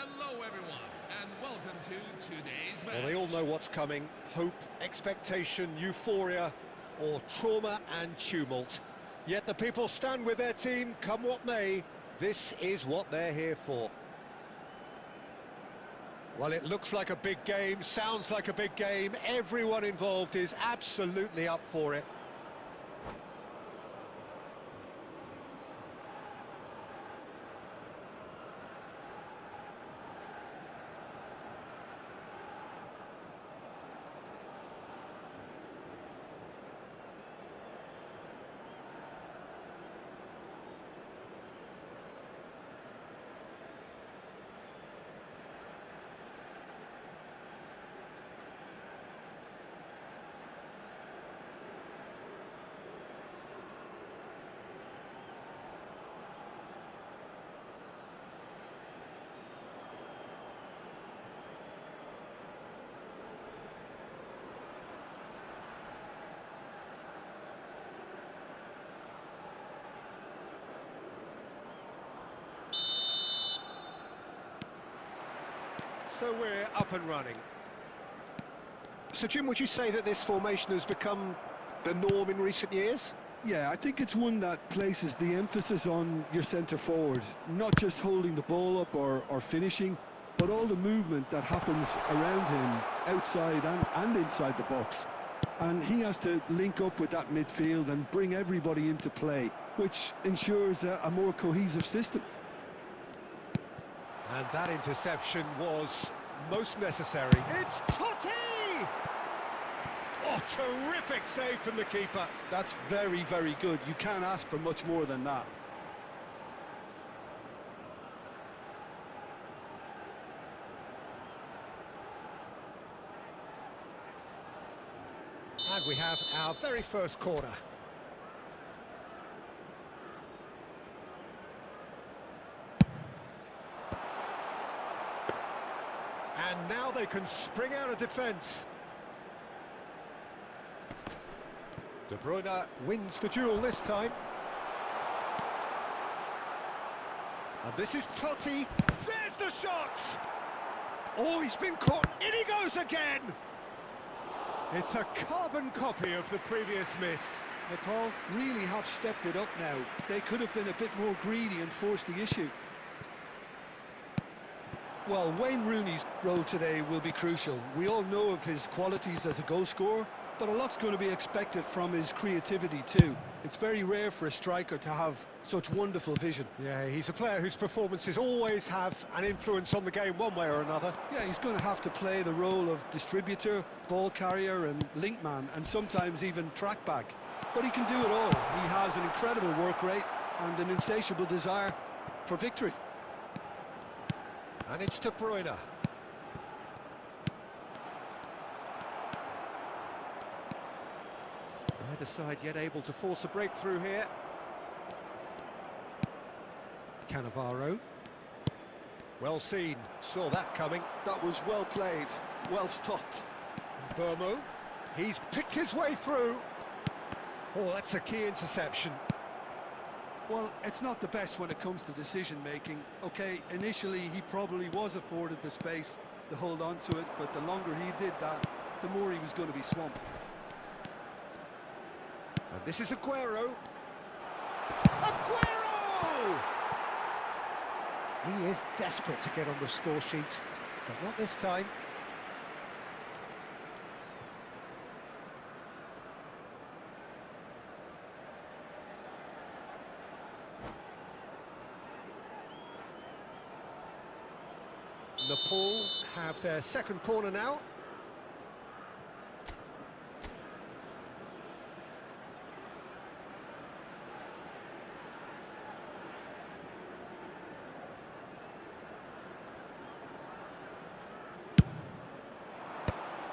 Hello, everyone, and welcome to today's match. Well, they all know what's coming. Hope, expectation, euphoria, or trauma and tumult. Yet the people stand with their team, come what may. This is what they're here for. Well, it looks like a big game, sounds like a big game. Everyone involved is absolutely up for it. So we're up and running. So, Jim, would you say that this formation has become the norm in recent years? Yeah, I think it's one that places the emphasis on your centre forward, not just holding the ball up or finishing, but all the movement that happens around him, outside and inside the box. And he has to link up with that midfield and bring everybody into play, which ensures a more cohesive system. And that interception was most necessary. It's Totti! Oh, terrific save from the keeper. That's very, very good. You can't ask for much more than that. And we have our very first corner. And now they can spring out of defence. De Bruyne wins the duel this time. And this is Totti. There's the shot! Oh, he's been caught. In he goes again! It's a carbon copy of the previous miss. Nepal really have stepped it up now. They could have been a bit more greedy and forced the issue. Well, Wayne Rooney's role today will be crucial. We all know of his qualities as a goal scorer, but a lot's going to be expected from his creativity too. It's very rare for a striker to have such wonderful vision. Yeah, he's a player whose performances always have an influence on the game one way or another. Yeah, he's going to have to play the role of distributor, ball carrier and link man, and sometimes even track back. But he can do it all. He has an incredible work rate and an insatiable desire for victory. And it's De Bruyne. Neither side yet able to force a breakthrough here. Cannavaro. Well seen, saw that coming. That was well played, well stopped. Burmo, he's picked his way through. Oh, that's a key interception. Well, it's not the best when it comes to decision-making. Okay, initially he probably was afforded the space to hold on to it, but the longer he did that, the more he was going to be swamped. And this is Aguero. Aguero! He is desperate to get on the score sheet, but not this time. Nepal have their second corner now.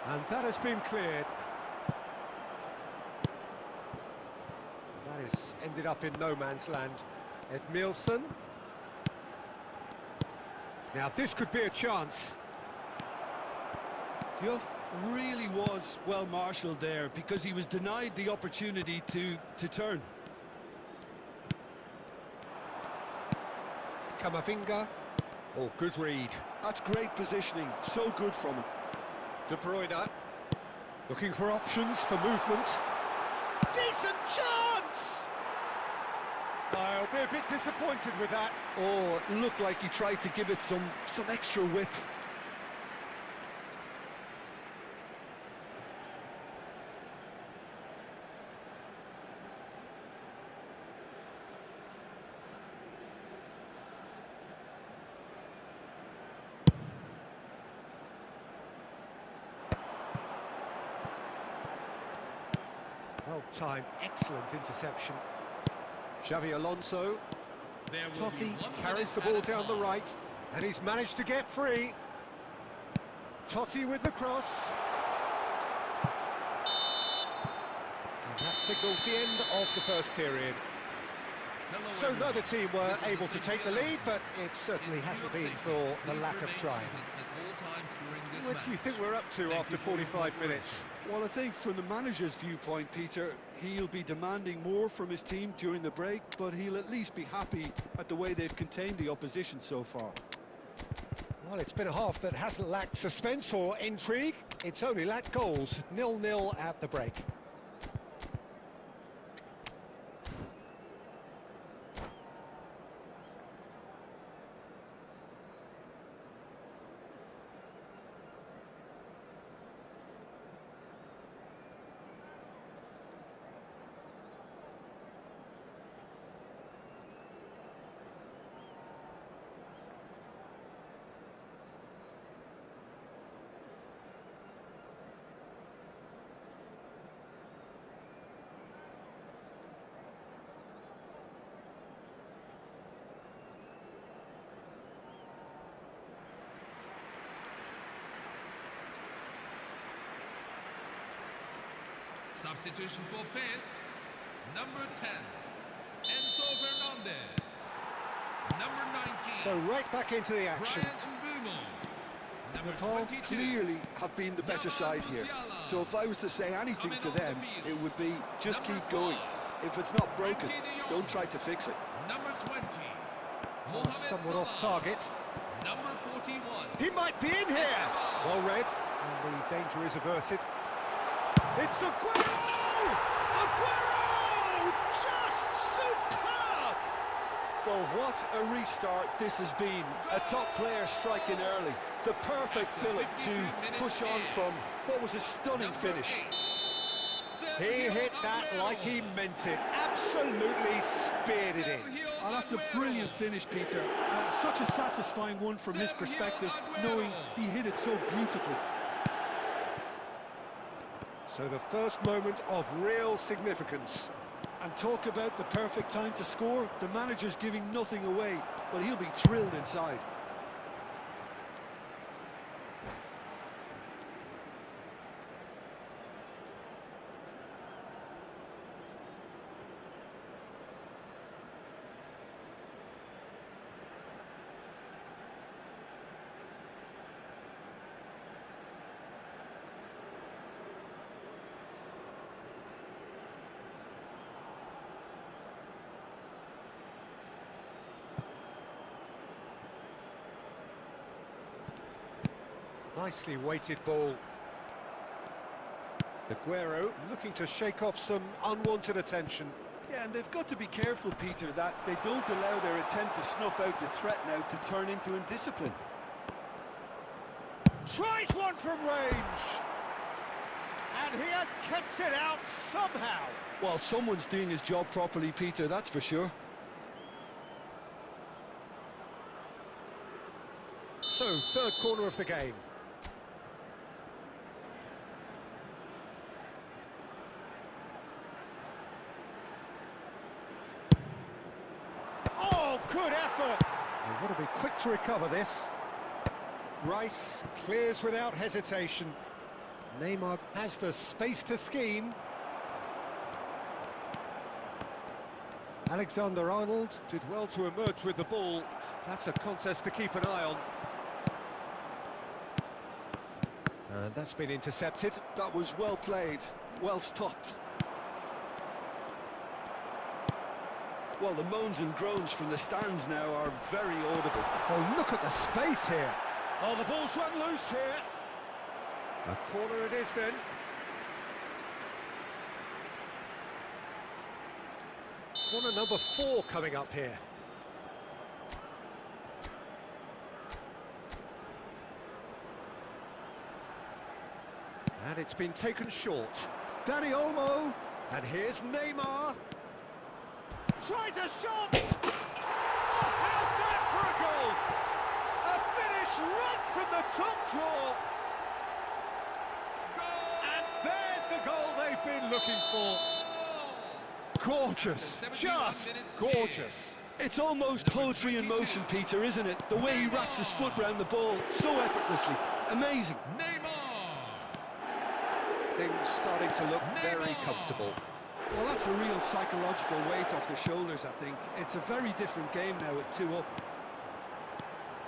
And that has been cleared. That has ended up in no man's land. Edmilson. Now this could be a chance. Diouf really was well marshalled there because he was denied the opportunity to turn. Camavinga. Oh, good read. That's great positioning, so good from him. De Bruyne. Looking for options for movement. Decent chance! I'll be a bit disappointed with that. Oh, it looked like he tried to give it some extra whip. Well-timed, excellent interception. Xavi Alonso. Totti carries the ball down the right, and he's managed to get free. Totti with the cross. And that signals the end of the first period. So neither team were able to take the lead, but it certainly hasn't been for the lack of trying. What do you think we're up to after 45 minutes? Well, I think from the manager's viewpoint, Peter, he'll be demanding more from his team during the break, but he'll at least be happy at the way they've contained the opposition so far. Well, it's been a half that hasn't lacked suspense or intrigue. It's only lacked goals. 0-0 at the break. Substitution for Fez, number 10, Enzo Fernandez. Number 19, So right back into the action. Brian Mbumo. Number Nepal 22, clearly have been the better side here. So if I was to say anything to them, it would be just keep going. If it's not broken, don't try to fix it. Number 20, Oh, Mohamed somewhat off Salah. target. Number 41, He might be in here. Well read. And the danger is averted. It's Aguero! Aguero! Just superb! Well, what a restart this has been. A top player striking early. The perfect fillip to push on from what was a stunning finish. He hit that like he meant it. Absolutely speared it in. Oh, that's a brilliant finish, Peter. Such a satisfying one from his perspective, knowing he hit it so beautifully. So the first moment of real significance. And talk about the perfect time to score. The manager's giving nothing away, but he'll be thrilled inside. Nicely weighted ball. Aguero looking to shake off some unwanted attention. Yeah, and they've got to be careful, Peter, that they don't allow their attempt to snuff out the threat now to turn into indiscipline. Tries one from range. And he has kept it out somehow. Well, someone's doing his job properly, Peter, that's for sure. So, third corner of the game. Oh, good effort! They've got to be quick to recover this. Rice clears without hesitation. Neymar has the space to scheme. Alexander-Arnold did well to emerge with the ball. That's a contest to keep an eye on. And that's been intercepted. That was well played, well stopped. Well, the moans and groans from the stands now are very audible. Oh, look at the space here. Oh, the ball's run loose here. A corner it is then. Corner number 4 coming up here. And it's been taken short. Dani Olmo. And here's Neymar. Tries a shot! Oh, how's that for a goal? A finish right from the top draw. And there's the goal they've been looking for. Gorgeous, just gorgeous. It's almost poetry in motion, Peter, isn't it? The way he wraps his foot round the ball so effortlessly. Amazing. Things starting to look very comfortable. Well, that's a real psychological weight off the shoulders, I think. It's a very different game now at 2 up.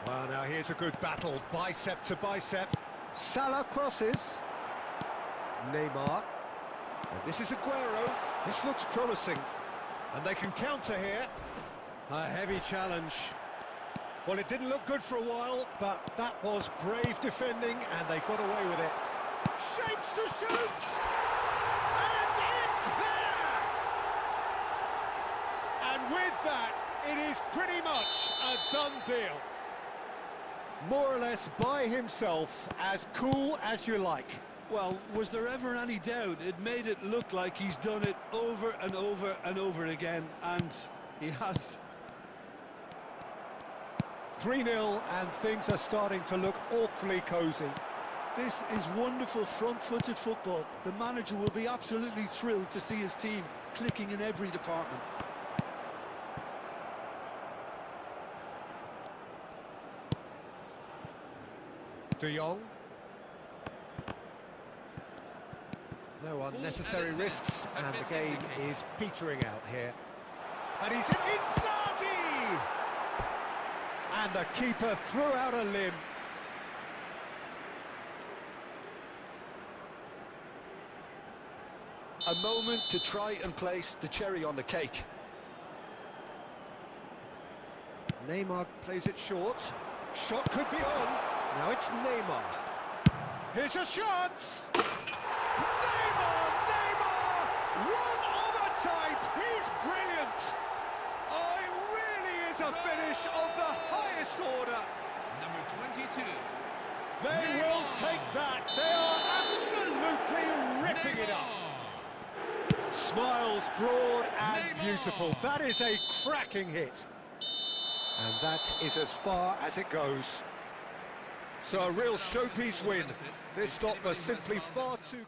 Well, now here's a good battle, bicep to bicep. Salah crosses. Neymar. And this is Aguero. This looks promising. And they can counter here. A heavy challenge. Well, it didn't look good for a while, but that was brave defending, and they got away with it. Shapes to shoot! And it's there! And with that, it is pretty much a done deal. More or less by himself, as cool as you like. Well, was there ever any doubt? It made it look like he's done it over and over and over again, and he has. 3-0, and things are starting to look awfully cosy. This is wonderful front-footed football. The manager will be absolutely thrilled to see his team clicking in every department. De Jong. No unnecessary risks, and the game is petering out here. And he's in Inzaghi! And the keeper threw out a limb. A moment to try and place the cherry on the cake. Neymar plays it short. Shot could be on. Now it's Neymar. Here's a chance! Neymar! Neymar! One of a type! He's brilliant! Oh, it really is a finish of the highest order. Number 22. They will take that. They are absolutely ripping it up. Smiles broad and beautiful. That is a cracking hit. And that is as far as it goes. So a real showpiece win. This stop was simply far too...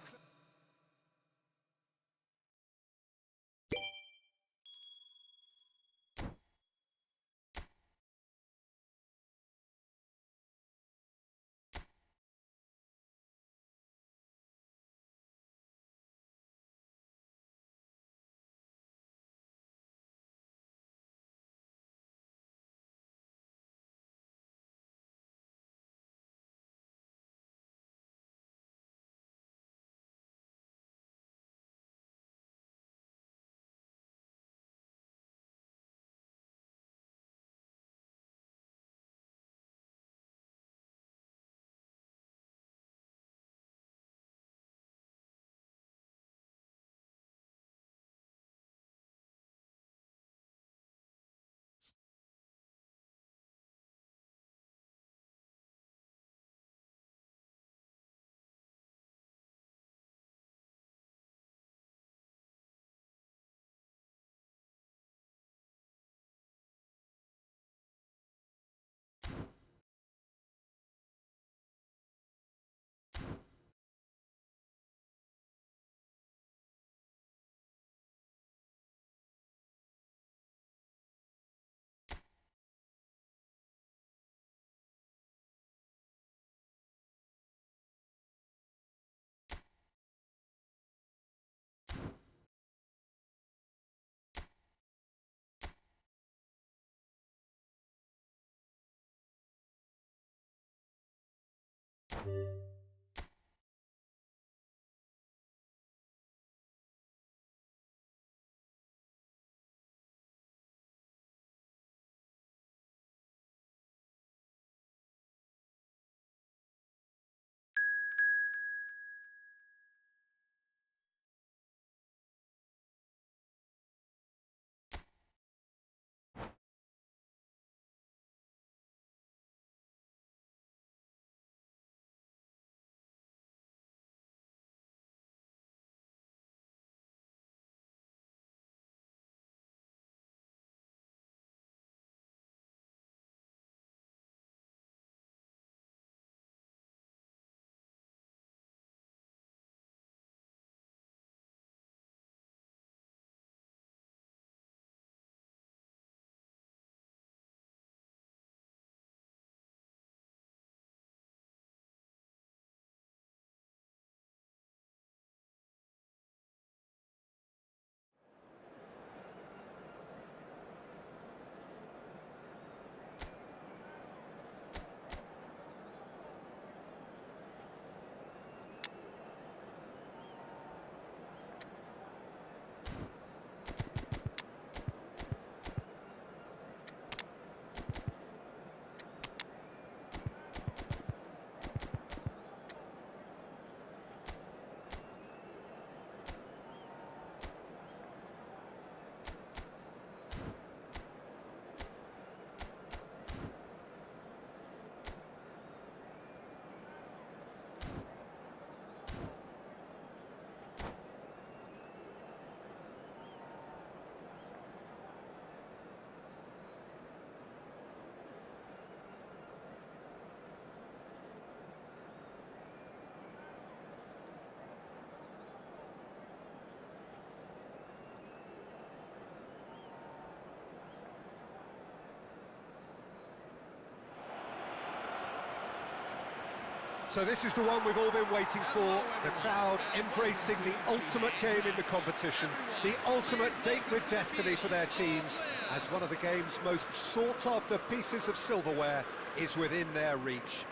So this is the one we've all been waiting for, the crowd embracing the ultimate game in the competition, the ultimate date with destiny for their teams, as one of the game's most sought-after pieces of silverware is within their reach.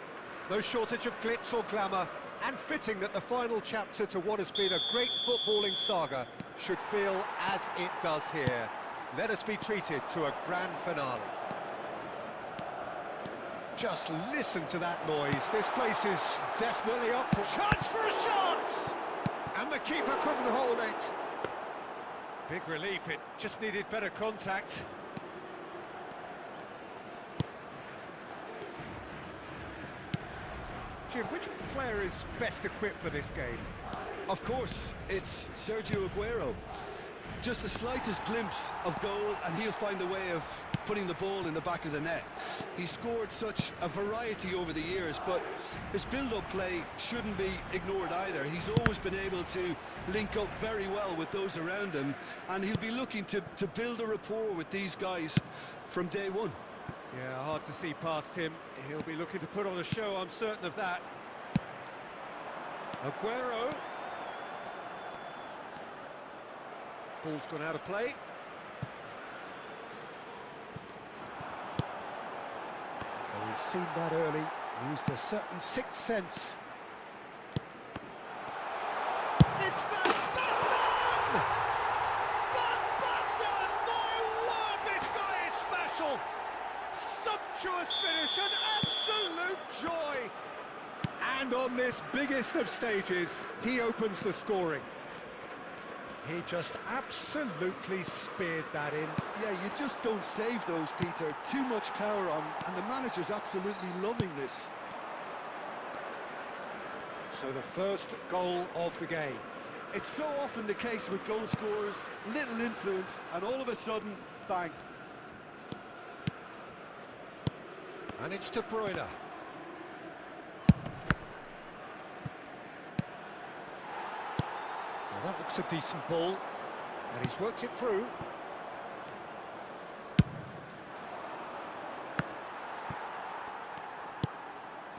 No shortage of glitz or glamour, and fitting that the final chapter to what has been a great footballing saga should feel as it does here. Let us be treated to a grand finale. Just listen to that noise. This place is definitely up for... Chance for a shot! And the keeper couldn't hold it. Big relief, it just needed better contact. Jim, which player is best equipped for this game? Of course, it's Sergio Aguero. Just the slightest glimpse of goal and he'll find a way of putting the ball in the back of the net. He's scored such a variety over the years, but his build-up play shouldn't be ignored either. He's always been able to link up very well with those around him, and he'll be looking to build a rapport with these guys from day one. Yeah, hard to see past him. He'll be looking to put on a show, I'm certain of that. Aguero. Ball's gone out of play. Well, he's seen that early, used a certain sixth sense. It's Van Basten! Van Basten! My word, this guy is special! Sumptuous finish, an absolute joy! And on this biggest of stages, he opens the scoring. He just absolutely speared that in. Yeah, you just don't save those, Peter. Too much power on, and the manager's absolutely loving this. So the first goal of the game. It's so often the case with goal scorers, little influence, and all of a sudden, bang. And it's De Bruyne. Well, that looks a decent ball, and he's worked it through.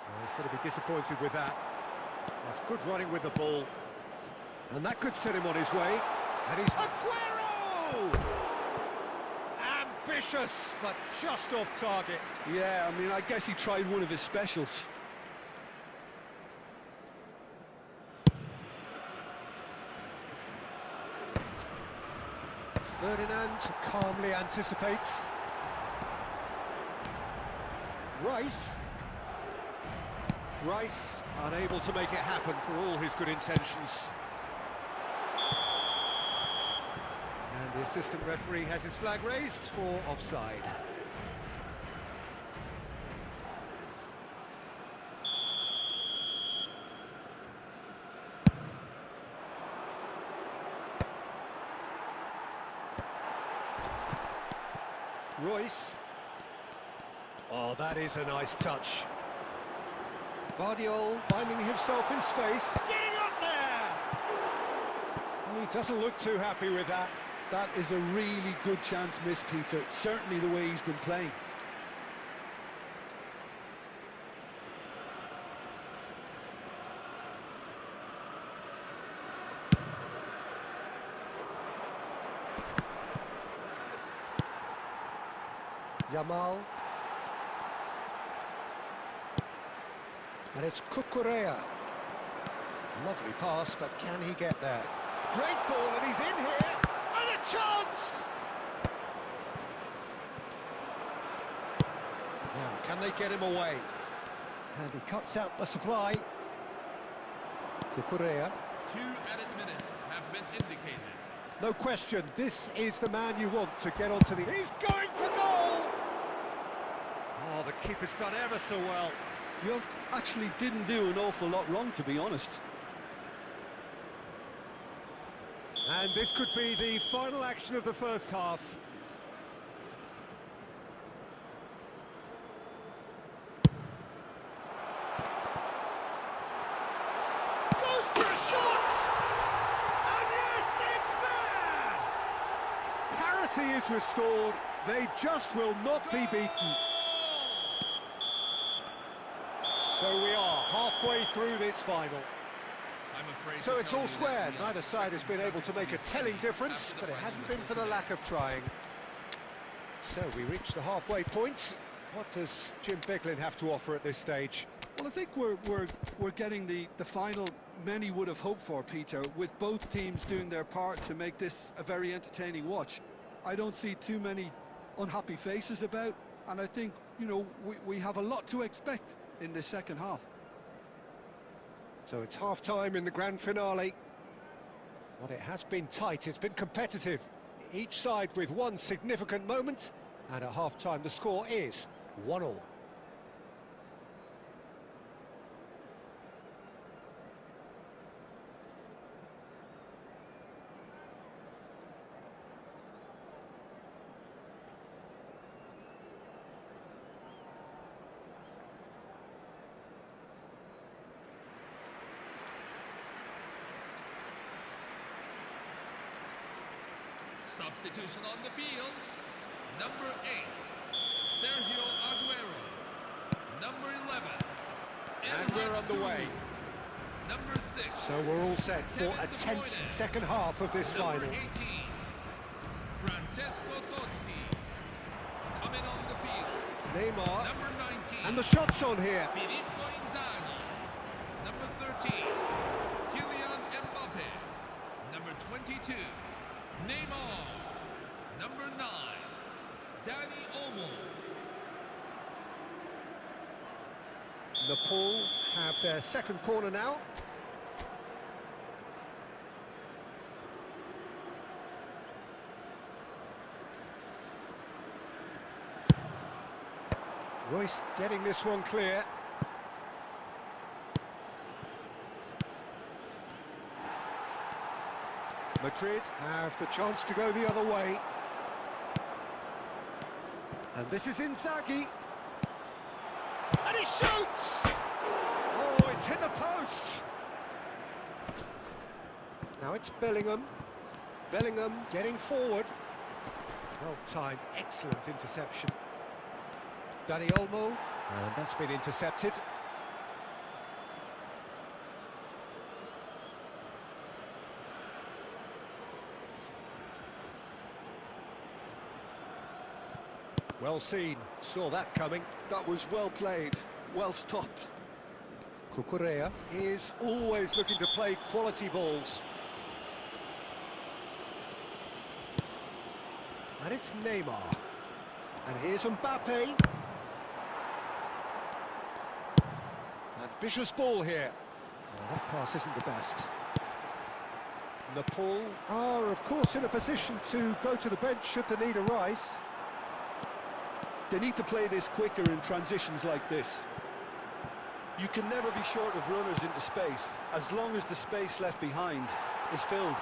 Well, he's going to be disappointed with that. That's good running with the ball, and that could set him on his way. And he's Aguero! Ambitious, but just off target. Yeah, I mean, I guess he tried one of his specials. Ferdinand calmly anticipates. Rice unable to make it happen for all his good intentions. And the assistant referee has his flag raised for offside. Royce. Oh, that is a nice touch. Guardiola finding himself in space. Getting up there! He doesn't look too happy with that. That is a really good chance missed, Peter. Certainly the way he's been playing. Yamal. And it's Cucurella. Lovely pass, but can he get there? Great ball, and he's in here! And a chance! Now, can they get him away? And he cuts out the supply. Cucurella. 2 added minutes have been indicated. No question, this is the man you want to get onto the... He's going for goal! Oh, the keeper's done ever so well. Diop actually didn't do an awful lot wrong, to be honest. And this could be the final action of the first half. Goes for a shot! And yes, it's there! Parity is restored. They just will not be beaten. So we are halfway halfway through this final. I'm afraid So to it's tell all you that square. we are Neither side has been able to make a telling difference, but it hasn't been for the lack of trying. So we reach the halfway point. What does Jim Beglin have to offer at this stage? Well, I think we're getting the final many would have hoped for, Peter, with both teams doing their part to make this a very entertaining watch. I don't see too many unhappy faces about, and I think, you know, we have a lot to expect in the second half. So it's half-time in the grand finale. But it has been tight, it's been competitive. Each side with one significant moment, and at half-time the score is 1-1. Substitution on the field. Number 8, Sergio Aguero. Number 11, And we're underway. Number 6, So we're all set for a tense second half of this number final. 18, Francesco Totti. Coming on the field. Neymar, Number 19, and the shot's on here. Filippo Inzaghi. Number 13, Kylian Mbappe. Number 22, Neymar. Number 9, Dani Olmo. Nepal have their second corner now. Royce getting this one clear. Madrid have the chance to go the other way. And this is Inzaghi. And he shoots! Oh, it's hit the post! Now it's Bellingham. Bellingham getting forward. Well timed, excellent interception. Dani Olmo, and that's been intercepted. Well seen, saw that coming. That was well played, well stopped. Cucurella is always looking to play quality balls. And it's Neymar. And here's Mbappe. Ambitious ball here. Well, that pass isn't the best. Nepal are, of course, in a position to go to the bench should the need arise. They need to play this quicker in transitions like this. You can never be short of runners into space, as long as the space left behind is filled.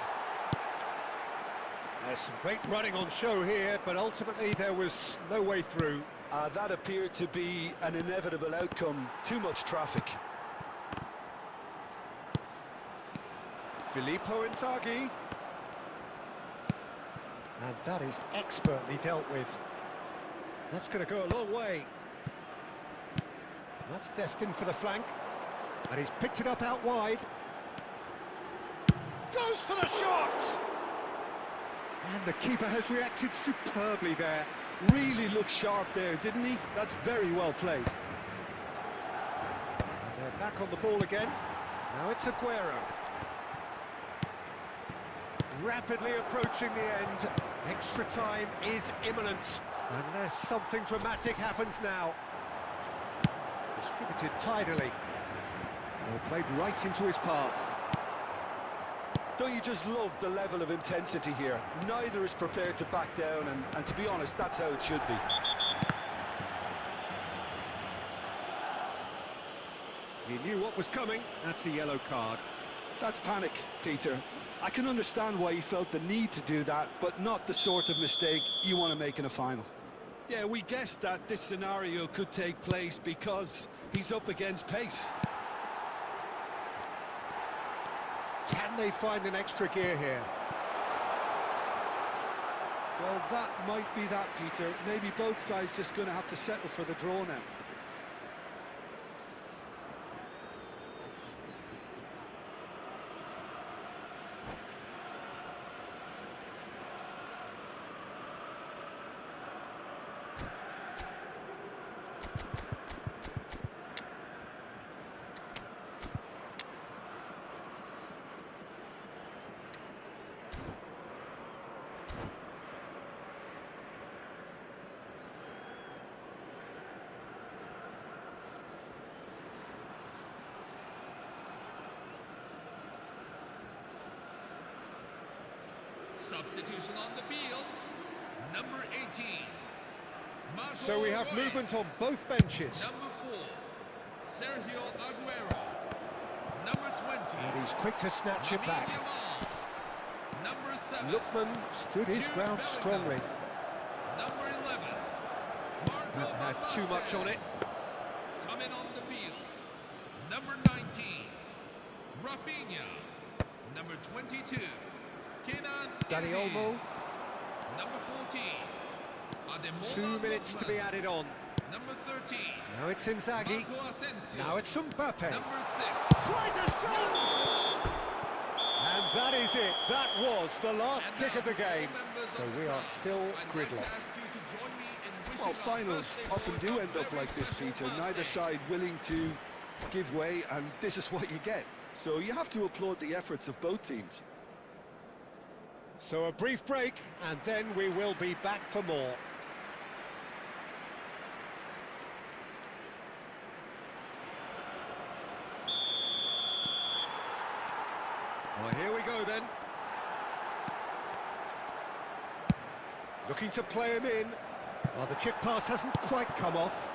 There's some great running on show here, but ultimately there was no way through. That appeared to be an inevitable outcome. Too much traffic. Filippo Inzaghi. And that is expertly dealt with. That's going to go a long way. That's destined for the flank. And he's picked it up out wide. Goes for the shot! And the keeper has reacted superbly there. Really looked sharp there, didn't he? That's very well played. And they're back on the ball again. Now it's Aguero. Rapidly approaching the end. Extra time is imminent. Unless something dramatic happens now. Distributed tidily. Well, played right into his path. Don't you just love the level of intensity here? Neither is prepared to back down, and to be honest, that's how it should be. He knew what was coming. That's a yellow card. That's panic, Peter. I can understand why he felt the need to do that, but not the sort of mistake you want to make in a final. Yeah, we guessed that this scenario could take place because he's up against pace. Can they find an extra gear here? Well, that might be that, Peter. Maybe both sides just going to have to settle for the draw now. Substitution on the field, number 18. Marco So we have Reus. movement on both benches. Number 4, Sergio Aguero. Number 20. And he's quick to snatch it Lamine back. Yamal. Number 7. Lookman stood his Jude ground Bellingham. strongly. Number 11. Marco Not had Van too much Basten. on it. Coming on the field, number 19, Rafinha. Number 22, Kenan Dani Alves. Olmo. Number 14, Ademola 2 minutes to be Lookman. added on. Number 13, Now it's Inzaghi. Marco Asensio. Now it's Mbappe. Number 6, Tries a shot! And that is it. That was the last And kick now of the game. members So of we the are crowd, still I'd like to gridlocked. ask you to join me in wishing Well, our finals birthday often boy do a end up very like this, special Peter. Neither birthday. side willing to give way, and this is what you get. So you have to applaud the efforts of both teams. So a brief break, and then we will be back for more. Well, here we go then. Looking to play him in. Well, the chip pass hasn't quite come off.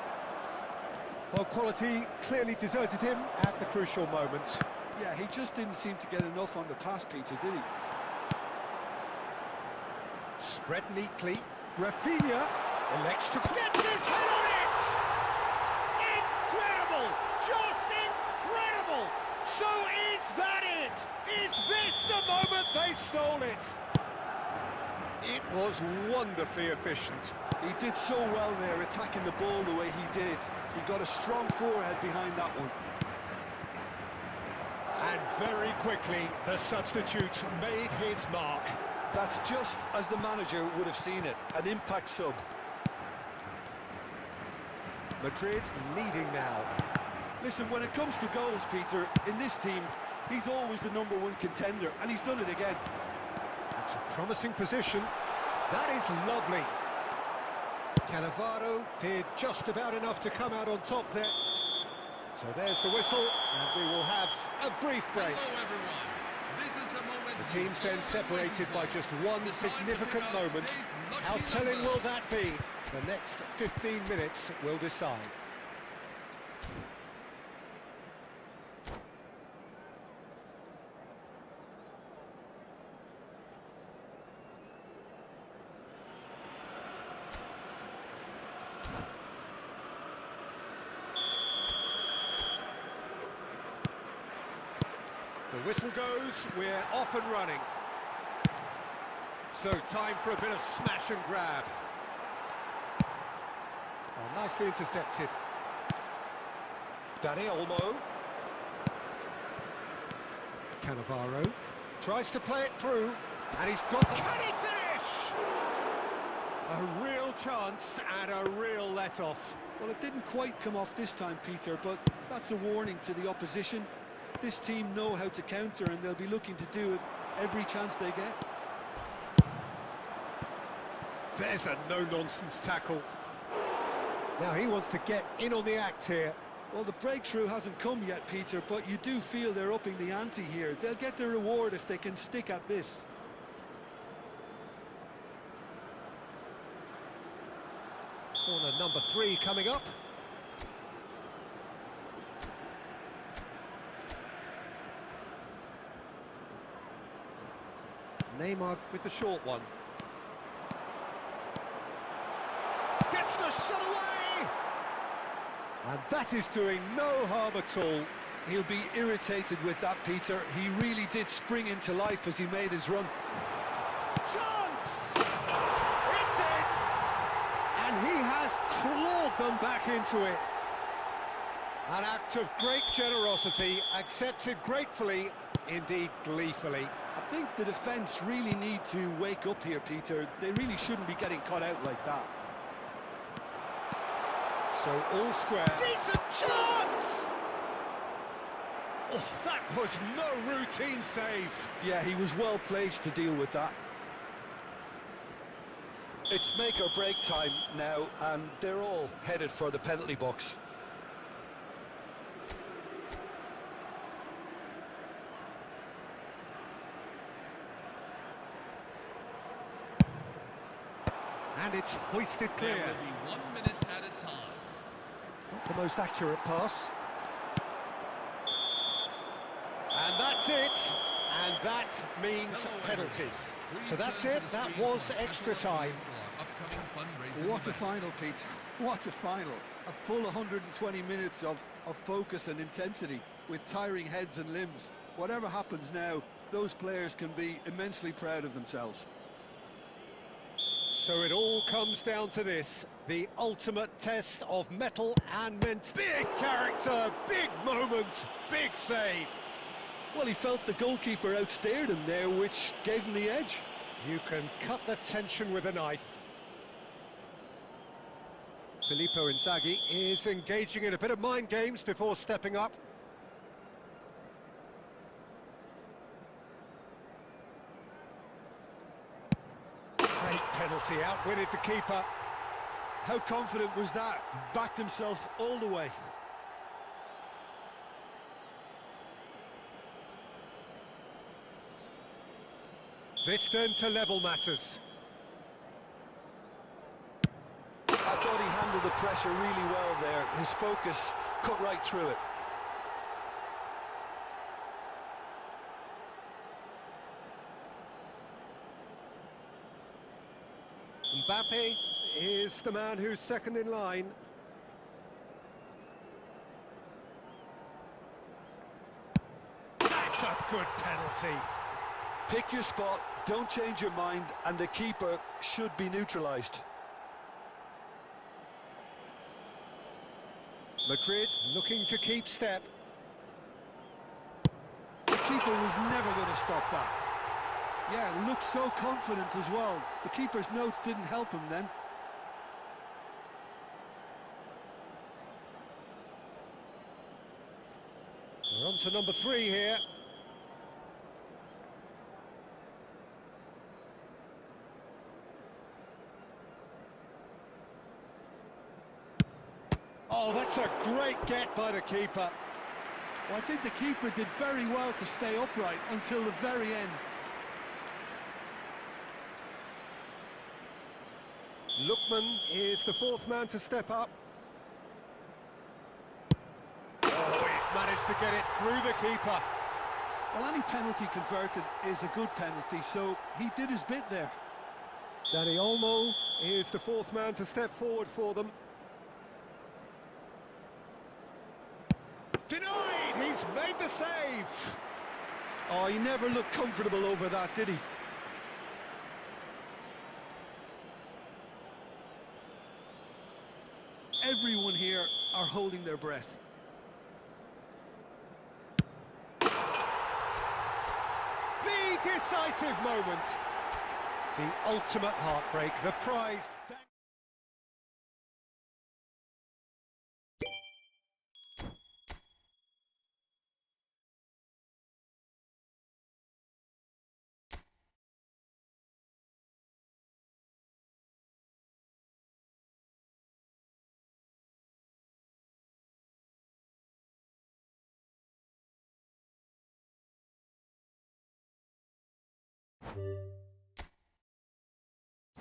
Well, quality clearly deserted him at the crucial moment. Yeah, he just didn't seem to get enough on the pass, Peter, did he? Spread neatly. Rafinha elects to... Gets his head on it! Incredible! Just incredible! So is that it? Is this the moment they stole it? It was wonderfully efficient. He did so well there, attacking the ball the way he did. He got a strong forehead behind that one. And very quickly, the substitute made his mark. That's just as the manager would have seen it, an impact sub. Madrid leading now. Listen, when it comes to goals, Peter, in this team, he's always the #1 contender, and he's done it again. It's a promising position. That is lovely. Cannavaro did just about enough to come out on top there. So there's the whistle, and we will have a brief break. Hello, everyone. This is the moment. The teams then separated by just one significant moment. How telling will that be? The next 15 minutes will decide. The whistle goes, we're off and running. So time for a bit of smash and grab. Oh, nicely intercepted. Dani Olmo. Cannavaro tries to play it through, and he's got... Can he finish? A real chance and a real let-off. Well, it didn't quite come off this time, Peter, but that's a warning to the opposition. This team know how to counter, and they'll be looking to do it every chance they get. There's a no-nonsense tackle. Now he wants to get in on the act here. Well, the breakthrough hasn't come yet, Peter, but you do feel they're upping the ante here. They'll get their reward if they can stick at this. Corner number 3 coming up. Neymar with the short one. Gets the shot away! And that is doing no harm at all. He'll be irritated with that, Peter. He really did spring into life as he made his run. Chance! It's in! And he has clawed them back into it. An act of great generosity, accepted gratefully, indeed gleefully. I think the defence really need to wake up here, Peter. They really shouldn't be getting caught out like that. So all square. Decent chance! Oh, that was no routine save. Yeah, he was well placed to deal with that. It's make or break time now, and they're all headed for the penalty box. And it's hoisted There clear. will be 1 minute at a time. Not the most accurate pass. And that's it. And that means penalties. So that's it. That was extra time. What a final, Pete. What a final. A full 120 minutes of focus and intensity with tiring heads and limbs. Whatever happens now, those players can be immensely proud of themselves. So it all comes down to this, the ultimate test of mettle and mental. Big character, big moment, big save. Well, he felt the goalkeeper outstared him there, which gave him the edge. You can cut the tension with a knife. Filippo Inzaghi is engaging in a bit of mind games before stepping up. Great penalty, outwitted the keeper. How confident was that? Backed himself all the way. This then to level matters. I thought he handled the pressure really well there. His focus cut right through it. Mbappe is the man who's second in line. That's a good penalty. Pick your spot, don't change your mind, and the keeper should be neutralised. Madrid looking to keep step. The keeper was never going to stop that. Yeah, looked so confident as well. The keeper's notes didn't help him then. We're on to number 3 here. Oh, that's a great get by the keeper. Well, I think the keeper did very well to stay upright until the very end. Lookman is the 4th man to step up. Oh, he's managed to get it through the keeper. Well, any penalty converted is a good penalty, so he did his bit there. Dani Olmo is the 4th man to step forward for them. Denied! He's made the save! Oh, he never looked comfortable over that, did he? Everyone here are holding their breath. The decisive moment. The ultimate heartbreak, the prize.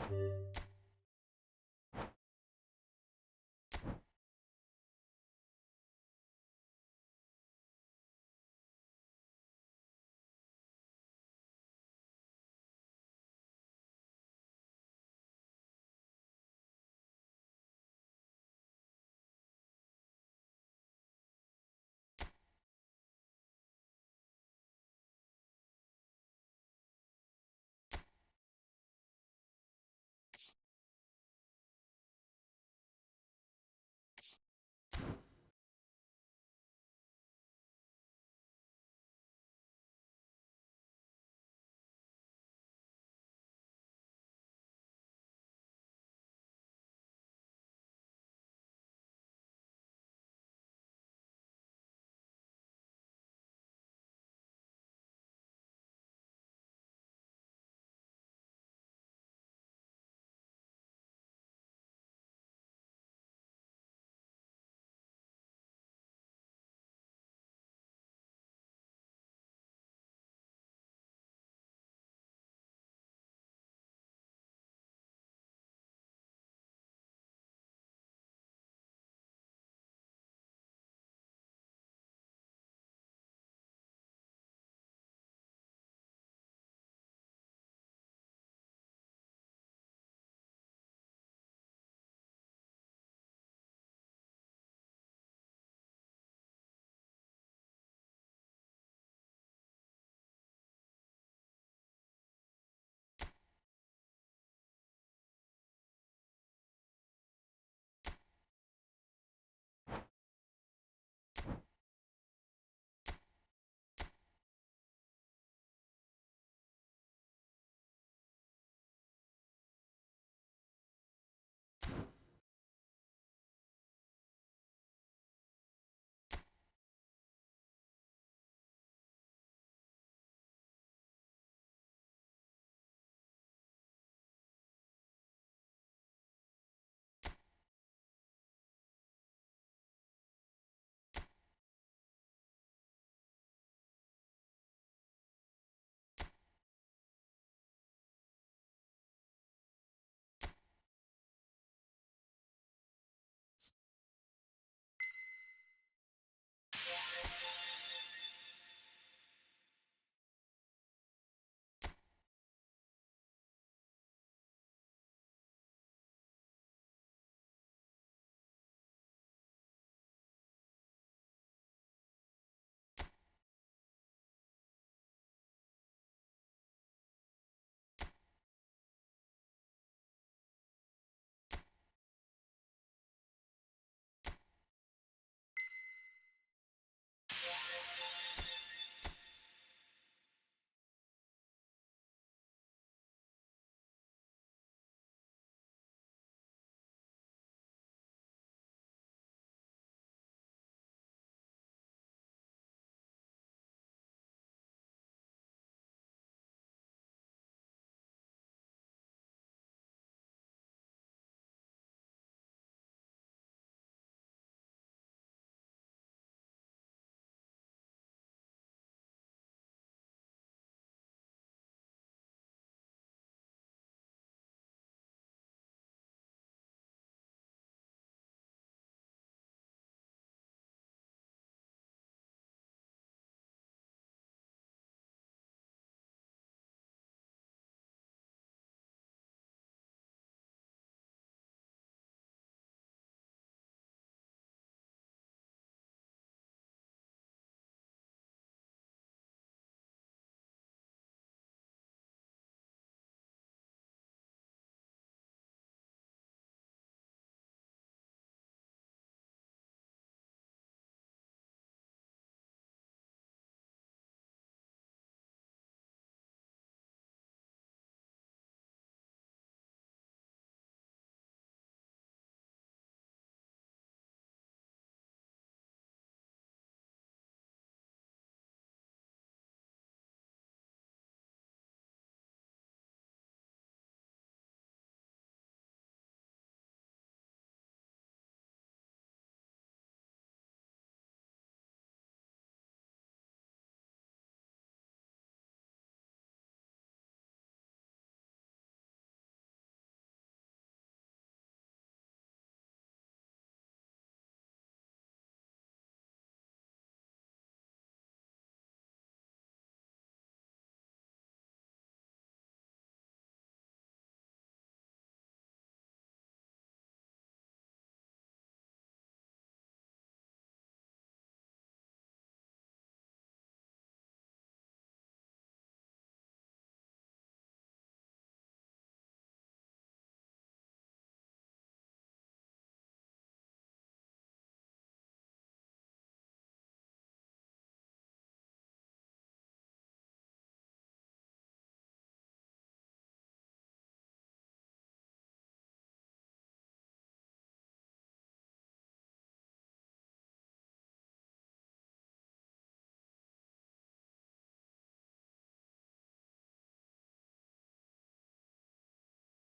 You